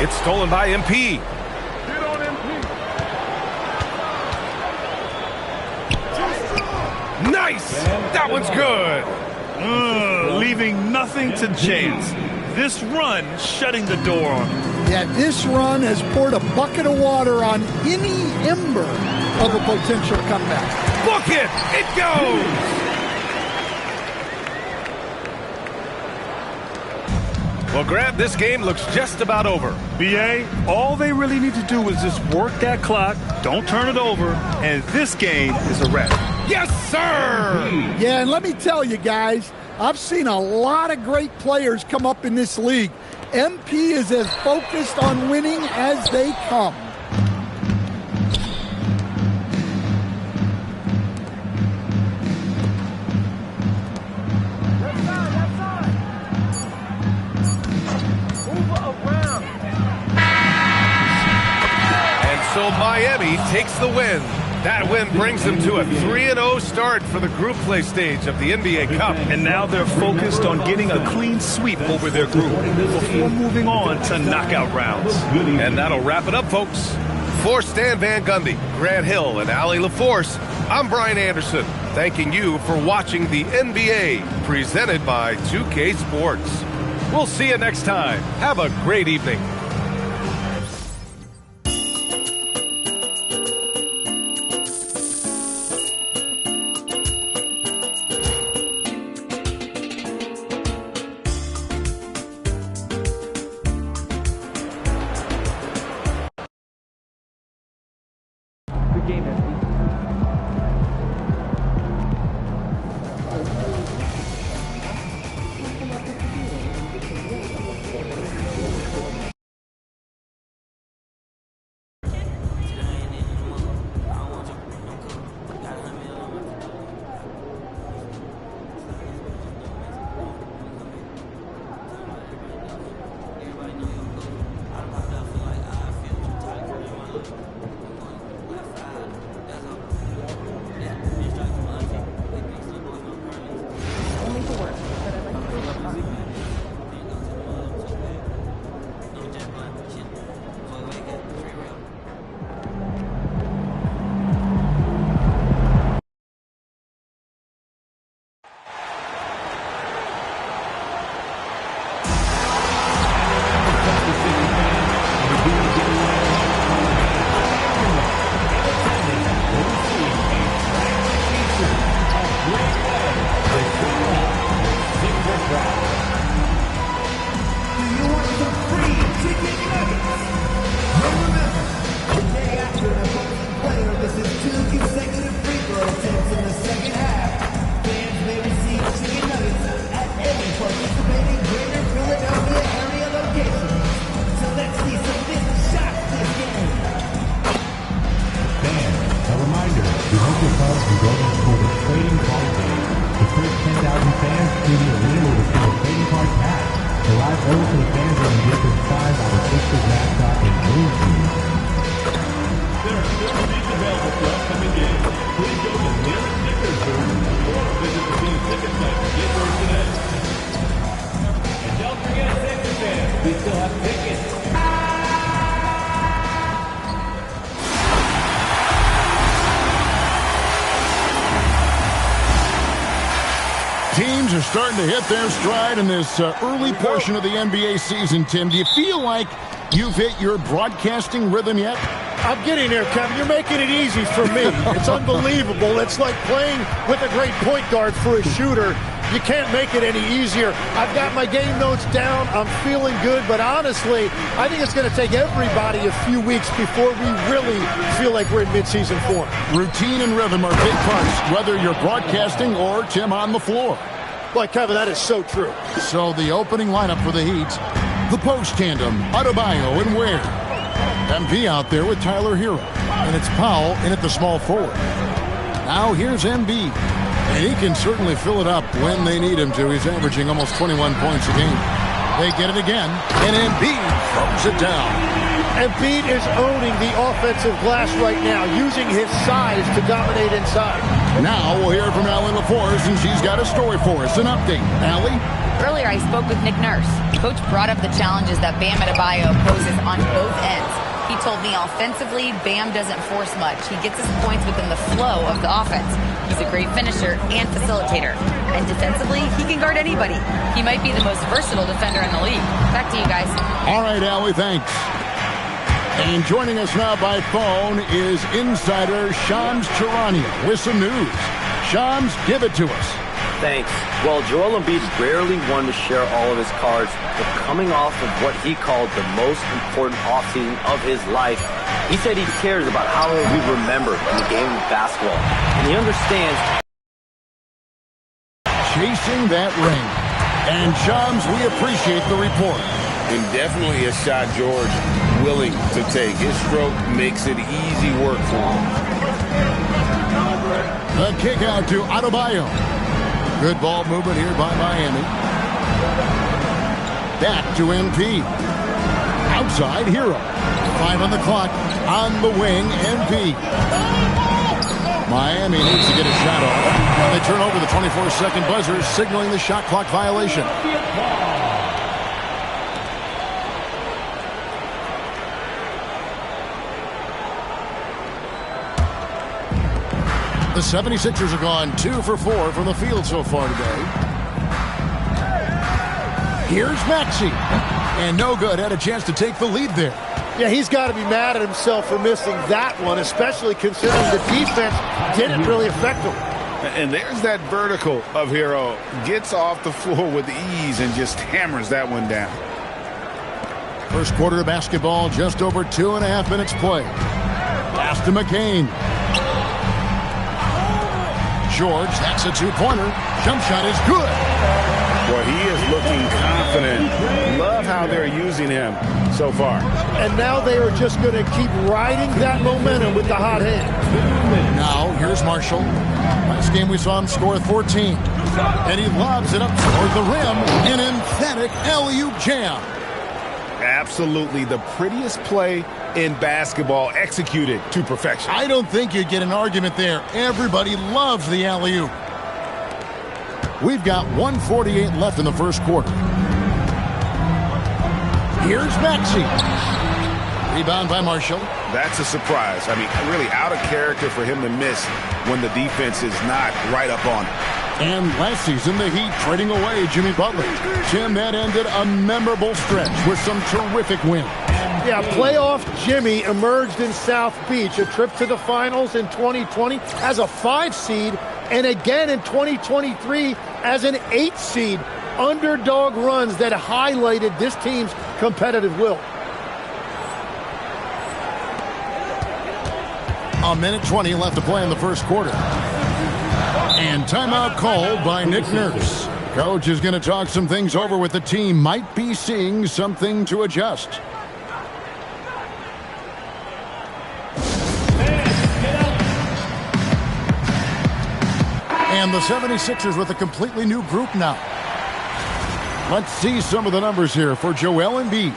It's stolen by MP. Get on MP. Nice! That one's good. Leaving nothing to chance. This run shutting the door on him. Yeah, this run has poured a bucket of water on any ember of a potential comeback. Book it! It goes! Well, Grant, this game looks just about over. BA, all they really need to do is just work that clock, don't turn it over, and this game is a wrap. Yes, sir! Yeah, and let me tell you guys, I've seen a lot of great players come up in this league. MP is as focused on winning as they come. So Miami takes the win. That win brings them to a 3-0 start for the group play stage of the NBA Cup. And now they're focused on getting a clean sweep over their group before moving on to knockout rounds. And that'll wrap it up, folks. For Stan Van Gundy, Grant Hill, and Allie LaForce, I'm Brian Anderson, thanking you for watching the NBA, presented by 2K Sports. We'll see you next time. Have a great evening. Game is We hope your clubs will go into the trading card game. The first 10,000 fans to the arena will receive a trading card pack. The live votes for the fans are going to get them signed by the Sixers mascot and Blue Team. There are still seats available for upcoming games. Please go to the nearest Sixers booth or visit the team ticket site to get yours today. And don't forget, Sixers fans, we still have tickets. Teams are starting to hit their stride in this early portion of the NBA season, Tim. Do you feel like you've hit your broadcasting rhythm yet? I'm getting there, Kevin. You're making it easy for me. It's unbelievable. It's like playing with a great point guard for a shooter. You can't make it any easier. I've got my game notes down. I'm feeling good, but honestly, I think it's going to take everybody a few weeks before we really feel like we're in midseason form. Routine and rhythm are big parts, whether you're broadcasting or, Tim, on the floor. Boy, Kevin, that is so true. So the opening lineup for the Heat, the post tandem, Adebayo and Ware. MP out there with Tyler Hero, and it's Powell in at the small forward. Now here's Embiid, and he can certainly fill it up when they need him to. He's averaging almost 21 points a game. They get it again, and Embiid throws it down. Embiid is owning the offensive glass right now, using his size to dominate inside. Now we'll hear from Allie LaForce, and she's got a story for us. An update. Allie? Earlier, I spoke with Nick Nurse. Coach brought up the challenges that Bam Adebayo poses on both ends. He told me offensively, Bam doesn't force much. He gets his points within the flow of the offense. He's a great finisher and facilitator. And defensively, he can guard anybody. He might be the most versatile defender in the league. Back to you guys. All right, Allie, thanks. And joining us now by phone is insider Shams Charania with some news. Shams, give it to us. Thanks. Well, Joel Embiid rarely wanted to share all of his cards, but coming off of what he called the most important offseason of his life, he said he cares about how he'll be remembered in the game of basketball. And he understands chasing that ring. And Shams, we appreciate the report. And definitely a shot George willing to take. His stroke makes it easy work for him. The kick out to Adebayo. Good ball movement here by Miami. Back to MP. Outside, Hero. 5 on the clock. On the wing, MP. Miami needs to get a shot off. And they turn over the 24-second buzzer, signaling the shot clock violation. The 76ers are gone 2 for 4 from the field so far today. Here's Maxey. And no good. Had a chance to take the lead there. Yeah, he's got to be mad at himself for missing that one, especially considering the defense didn't really affect him. And there's that vertical of Hero. Gets off the floor with ease and just hammers that one down. First quarter of basketball, just over 2.5 minutes play. Pass to McCain. George, that's a two-pointer. Jump shot is good. Boy, he is looking confident. Love how they're using him so far. And now they are just going to keep riding that momentum with the hot hand. Now, here's Marshall. Last game we saw him score 14. And he lobs it up toward the rim. An emphatic alley-oop jam. Absolutely the prettiest play in basketball, executed to perfection. I don't think you'd get an argument there. Everybody loves the alley-oop. We've got 1:48 left in the first quarter. Here's Maxey. Rebound by Marshall. That's a surprise. I mean, really out of character for him to miss when the defense is not right up on him. And last season, the Heat trading away Jimmy Butler. Jim, that ended a memorable stretch with some terrific wins. Yeah, playoff Jimmy emerged in South Beach, a trip to the finals in 2020 as a 5 seed, and again in 2023 as an 8 seed. Underdog runs that highlighted this team's competitive will. A minute 20 left to play in the first quarter. And timeout called by Nick Nurse. Coach is going to talk some things over with the team. Might be seeing something to adjust. And the 76ers with a completely new group now. Let's see some of the numbers here for Joel Embiid.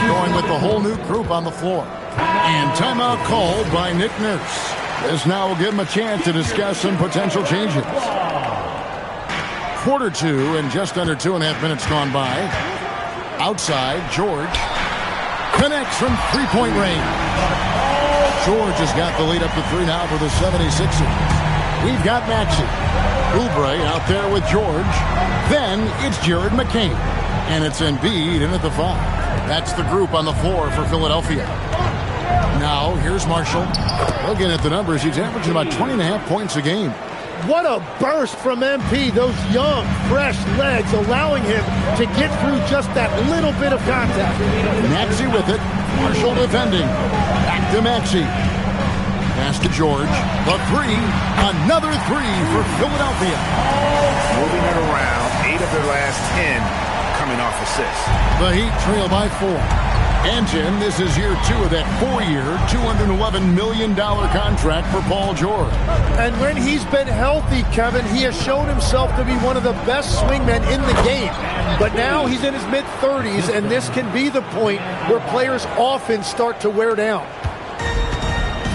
Going with the whole new group on the floor. And timeout called by Nick Nurse. This now will give him a chance to discuss some potential changes. Quarter 2 and just under 2.5 minutes gone by. Outside, George connects from three-point range. George has got the lead up to 3 now for the 76ers. We've got Maxey. Oubre out there with George. Then it's Jared McCain. And it's Embiid in at the 5. That's the group on the floor for Philadelphia. Now, here's Marshall. Looking at the numbers, he's averaging about 20.5 points a game. What a burst from MP. Those young, fresh legs allowing him to get through just that little bit of contact. Maxey with it. Marshall defending. Back to Maxey. Pass to George. The 3. Another 3 for Philadelphia. Moving it around. 8 of their last 10 coming off assists. The Heat trail by 4. And Jim, this is year 2 of that 4-year, $211 million contract for Paul George. And when he's been healthy, Kevin, he has shown himself to be one of the best swingmen in the game. But now he's in his mid-30s, and this can be the point where players often start to wear down.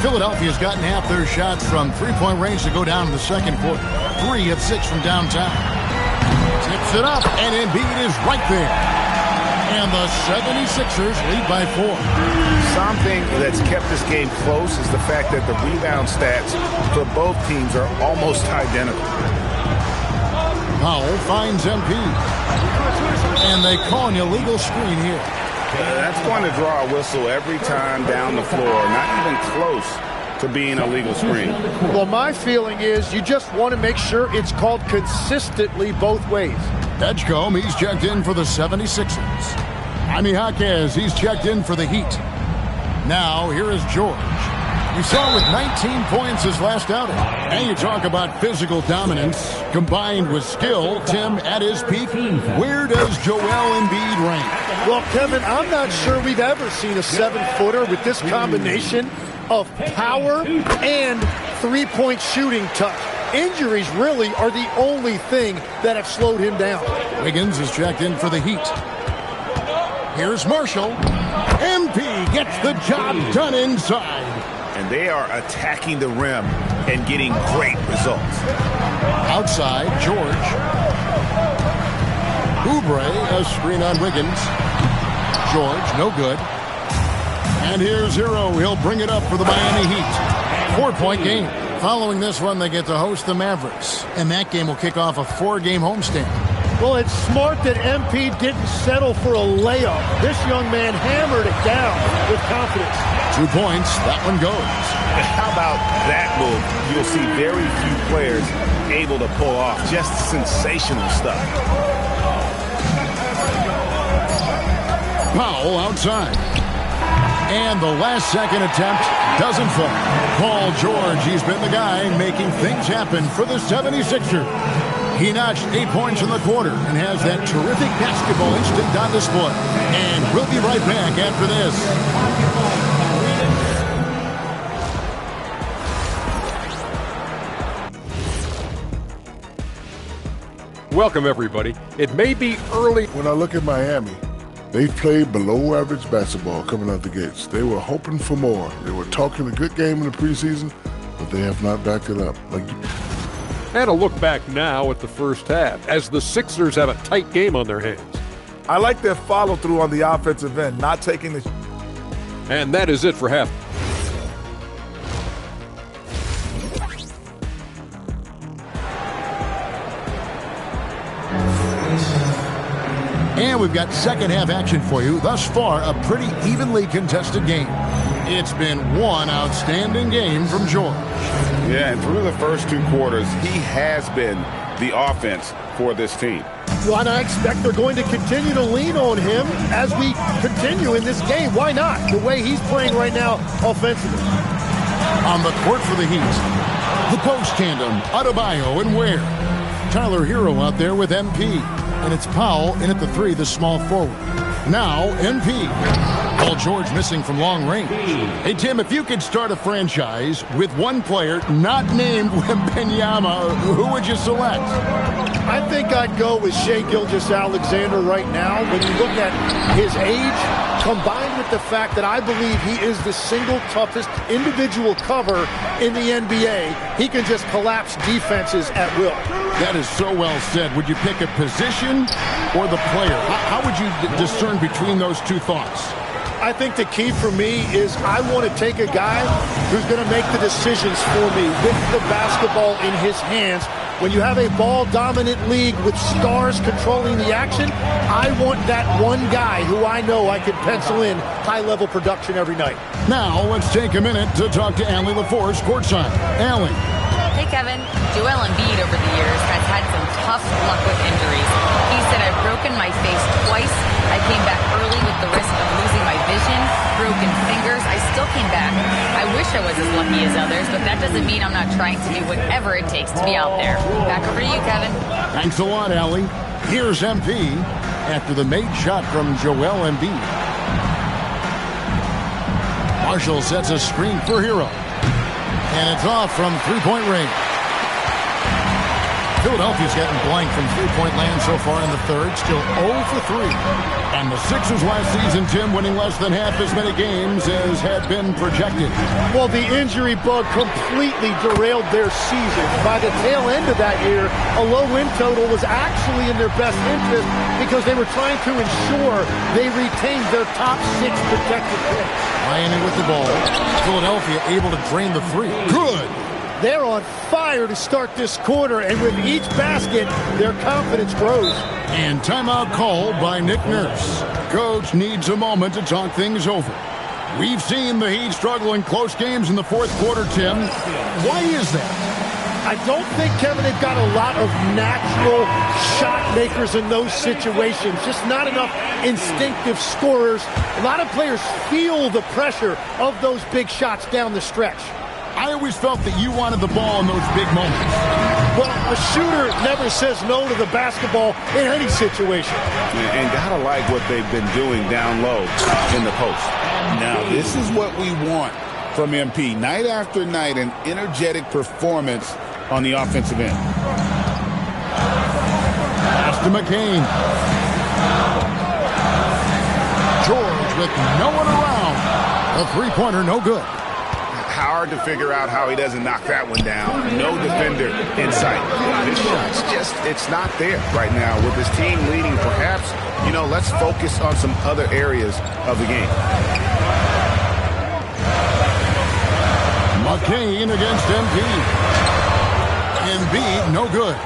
Philadelphia's gotten half their shots from three-point range to go down in the second quarter. 3 of 6 from downtown. Tips it up, and Embiid is right there. And the 76ers lead by 4. Something that's kept this game close is the fact that the rebound stats for both teams are almost identical. Powell finds MP. And they call an illegal screen here. That's going to draw a whistle every time down the floor. Not even close to being a legal screen. Well, my feeling is you just want to make sure it's called consistently both ways. Edgecombe, he's checked in for the 76ers. Jaime Jaquez, he's checked in for the Heat. Now, here is George. You saw with 19 points his last outing. And you talk about physical dominance combined with skill. Tim, at his peak, where does Joel Embiid rank? Well, Kevin, I'm not sure we've ever seen a 7-footer with this combination of power and three-point shooting touch. Injuries really are the only thing that have slowed him down. Wiggins is checked in for the Heat. Here's Marshall. MP gets the job done inside. And they are attacking the rim and getting great results. Outside, George. Oubre, a screen on Wiggins. George, no good. And here's Hero. He'll bring it up for the Miami Heat. 4-point game. Following this one, they get to host the Mavericks. And that game will kick off a 4-game homestand. Well, it's smart that MP didn't settle for a layup. This young man hammered it down with confidence. 2 points. That one goes. How about that move? You'll see very few players able to pull off just sensational stuff. Powell outside. And the last-second attempt doesn't fall. Paul George, he's been the guy making things happen for the 76ers. He notched 8 points in the quarter and has that terrific basketball instinct on display. And we'll be right back after this. Welcome, everybody. It may be early. When I look at Miami, they played below average basketball coming out the gates. They were hoping for more. They were talking a good game in the preseason, but they have not backed it up. And a look back now at the first half as the Sixers have a tight game on their hands. I like their follow-through on the offensive end, not taking the... And that is it for half. And we've got second-half action for you. Thus far, a pretty evenly contested game. It's been one outstanding game from George. Yeah, and through the first 2 quarters, he has been the offense for this team. Well, and I expect they're going to continue to lean on him as we continue in this game. Why not? The way he's playing right now offensively. On the court for the Heat, the post tandem, Adebayo and Ware. Tyler Hero out there with MP. And it's Powell in at the 3, the small forward. Now, MP. Paul George missing from long range. Hey, Tim, if you could start a franchise with one player not named Wembanyama, who would you select? I think I'd go with Shai Gilgeous-Alexander right now. When you look at his age, combined with the fact that I believe he is the single toughest individual cover in the NBA, he can just collapse defenses at will. That is so well said. Would you pick a position or the player? How would you discern between those two thoughts? I think the key for me is I want to take a guy who's going to make the decisions for me with the basketball in his hands. When you have a ball-dominant league with stars controlling the action, I want that one guy who I know I can pencil in high-level production every night. Now, let's take a minute to talk to Allie LaForce courtside. Allie. Hey, Kevin. Joel Embiid over the years has had some tough luck with injuries. He said, I've broken my face twice. I came back early with the risk of losing my vision, broken fingers. I still came back. I wish I was as lucky as others, but that doesn't mean I'm not trying to do whatever it takes to be out there. Back over to you, Kevin. Thanks a lot, Allie. Here's MP after the made shot from Joel Embiid. Marshall sets a screen for Hero. And it's off from three-point range. Philadelphia's getting blank from three-point land so far in the third. Still 0 for 3. And the Sixers last season, Tim, winning less than half as many games as had been projected. Well, the injury bug completely derailed their season. By the tail end of that year, a low win total was actually in their best interest because they were trying to ensure they retained their top 6 protected picks. Miami with the ball. Philadelphia able to drain the 3. Good. They're on fire to start this quarter, and with each basket, their confidence grows. And timeout called by Nick Nurse. Coach needs a moment to talk things over. We've seen the Heat struggle in close games in the fourth quarter, Tim. Why is that? I don't think, Kevin, they've got a lot of natural shot makers in those situations. Just not enough instinctive scorers. A lot of players feel the pressure of those big shots down the stretch. I always felt that you wanted the ball in those big moments. Well, a shooter never says no to the basketball in any situation. And gotta like what they've been doing down low in the post. Now, this is what we want from MP. Night after night, an energetic performance on the offensive end. Pass to McCain. George with no one around. A three-pointer, no good. Hard to figure out how he doesn't knock that one down. No defender in sight. His shot's just, it's not there right now. With his team leading, perhaps, let's focus on some other areas of the game. McCain against Embiid. Embiid, no good.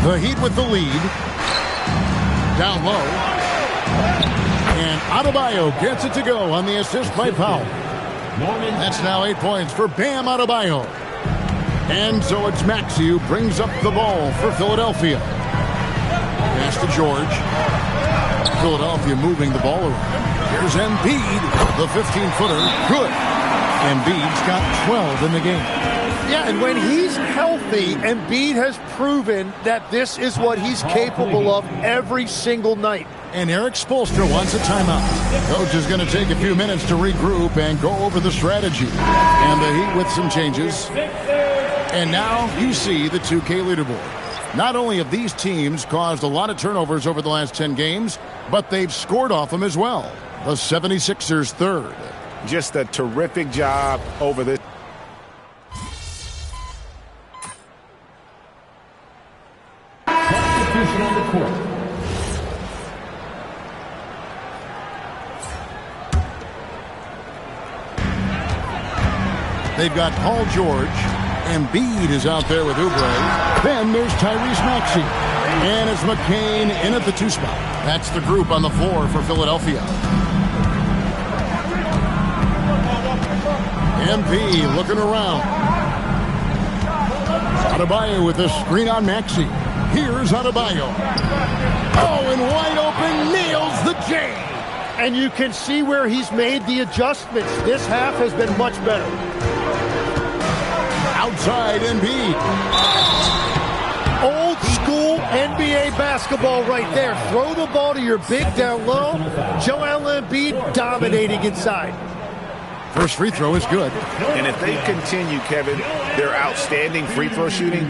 The Heat with the lead. Down low. And Adebayo gets it to go on the assist by Powell. That's now 8 points for Bam Adebayo. And so it's Maxey who brings up the ball for Philadelphia. Pass to George. Philadelphia moving the ball around. Here's Embiid, the 15-footer. Good. Embiid's got 12 in the game. Yeah, and when he's healthy, Embiid has proven that this is what he's capable of every single night. And Eric Spoelstra wants a timeout. Coach is going to take a few minutes to regroup and go over the strategy. And the Heat with some changes. And now you see the 2K leaderboard. Not only have these teams caused a lot of turnovers over the last 10 games, but they've scored off them as well. The 76ers third. Just a terrific job over this. Substitution on the court. They've got Paul George. Embiid is out there with Oubre. Then there's Tyrese Maxey. And it's McCain in at the 2 spot. That's the group on the floor for Philadelphia. MP looking around. Adebayo with the screen on Maxey. Here's Adebayo. Oh, and wide open, nails the J. And you can see where he's made the adjustments. This half has been much better. Outside Embiid. Old school NBA basketball right there. Throw the ball to your big down low. Joel Embiid dominating inside. First free throw is good. And if they continue, Kevin, their outstanding free throw shooting,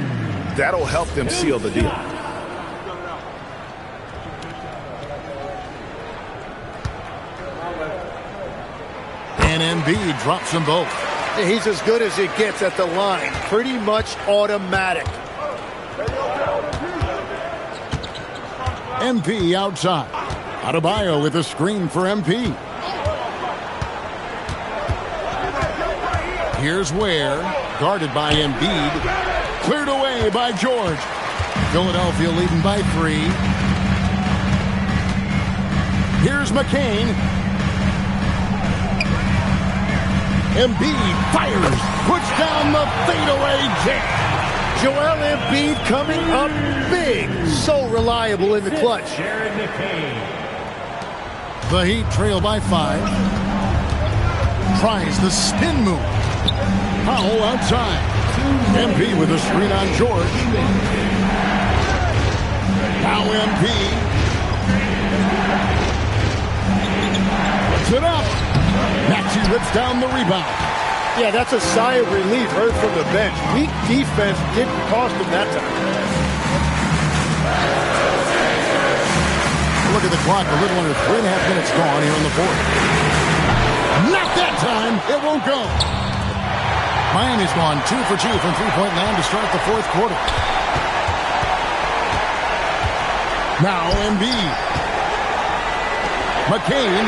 that'll help them seal the deal. And Embiid drops them both. He's as good as it gets at the line. Pretty much automatic. MP outside. Adebayo with a screen for MP. Here's Ware, guarded by Embiid. Cleared away by George. Philadelphia leading by 3. Here's McCain. Embiid fires, puts down the fadeaway jam. Joel Embiid coming up big. So reliable in the clutch. The Heat trail by 5. Tries the spin move. Powell outside. MP with a screen on George. Now MP. Puts it up. Maxey rips down the rebound. Yeah, that's a sigh of relief heard from the bench. Weak defense didn't cost him that time. Look at the clock. A little under 3.5 minutes gone here in the fourth. Not that time. It won't go. Miami's gone 2 for 2 from three-point land to start the fourth quarter. Now Embiid. McCain.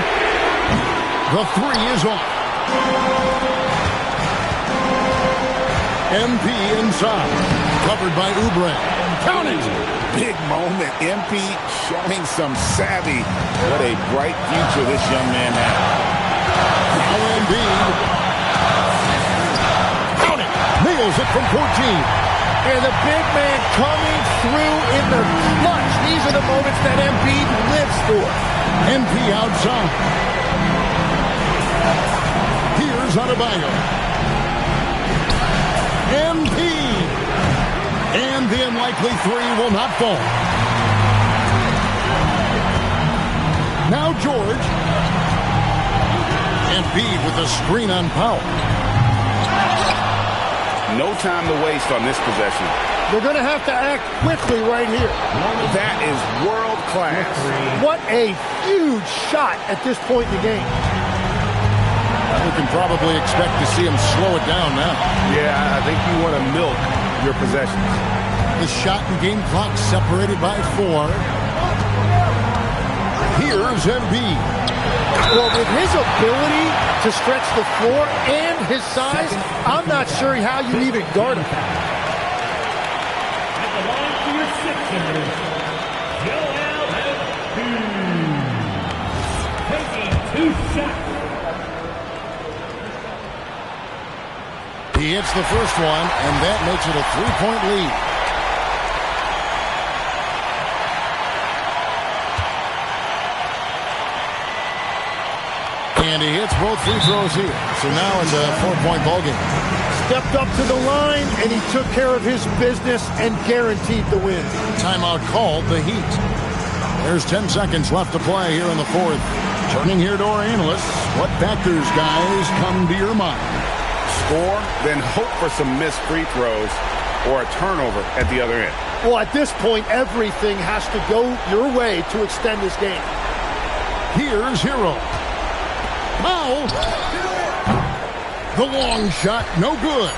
The 3 is off. MP inside. Covered by Oubre. Count it. Big moment. MP showing some savvy. What a bright future this young man has. Now Embiid. Count it. Nails it from 14. And the big man coming through in the clutch. These are the moments that Embiid lives for. MP outside. Here's Adebayo. MP. And the unlikely 3 will not fall. Now George. Embiid with a screen on Powell. No time to waste on this possession. They're going to have to act quickly right here. That is world class. What a huge shot at this point in the game. We can probably expect to see him slow it down now. Yeah, I think you want to milk your possessions. The shot and game clock separated by 4. Here's Embiid. Well, with his ability to stretch the floor and his size, I'm not sure how you even guard him. At the line for your 6th, Joel Embiid. Taking 2 shots. He hits the first one, and that makes it a 3-point lead. And he hits both free throws here. So now it's a 4-point ballgame. Stepped up to the line, and he took care of his business and guaranteed the win. Timeout called, the Heat. There's 10 seconds left to play here in the fourth. Turning here to our analysts. What factors, guys, come to your mind? Score, then hope for some missed free throws or a turnover at the other end. Well, at this point, everything has to go your way to extend this game. Here's Hero. Foul. The long shot, no good.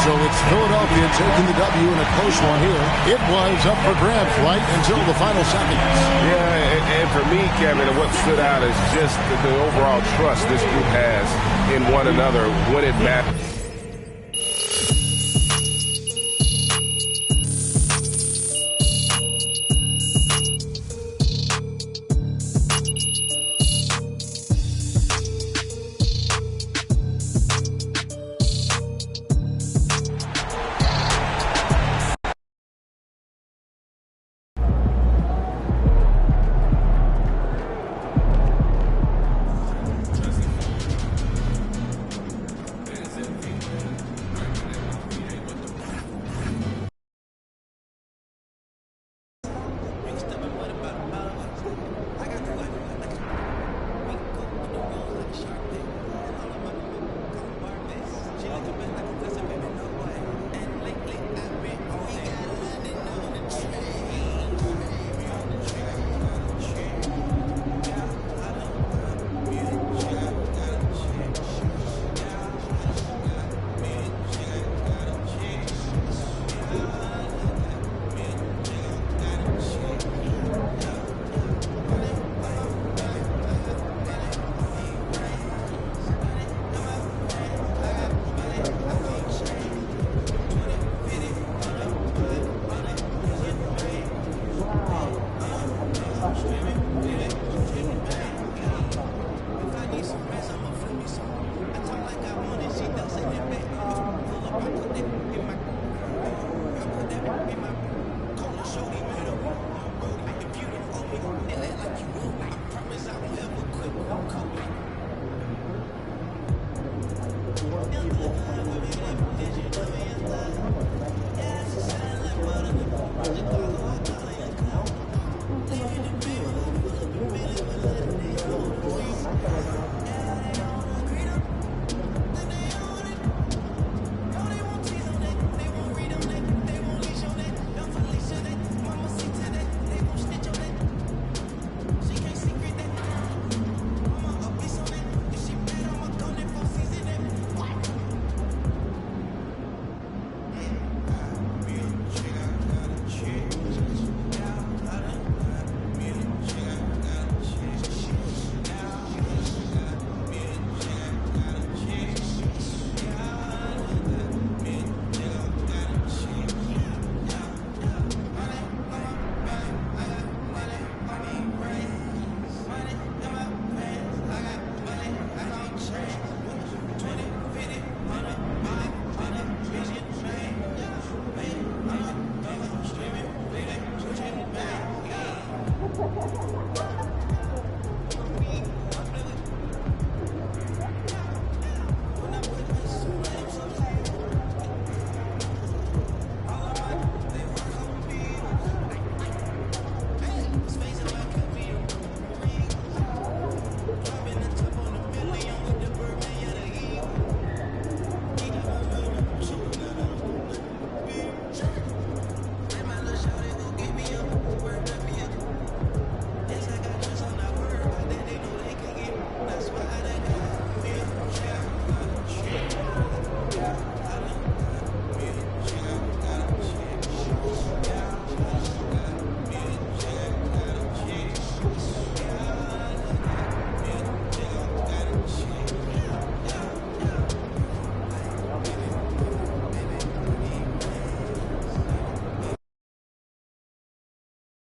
So it's Philadelphia taking the W in a close one here. It was up for grabs right until the final seconds. Yeah, and for me, Kevin, what stood out is just the overall trust this group has in one another when it matters.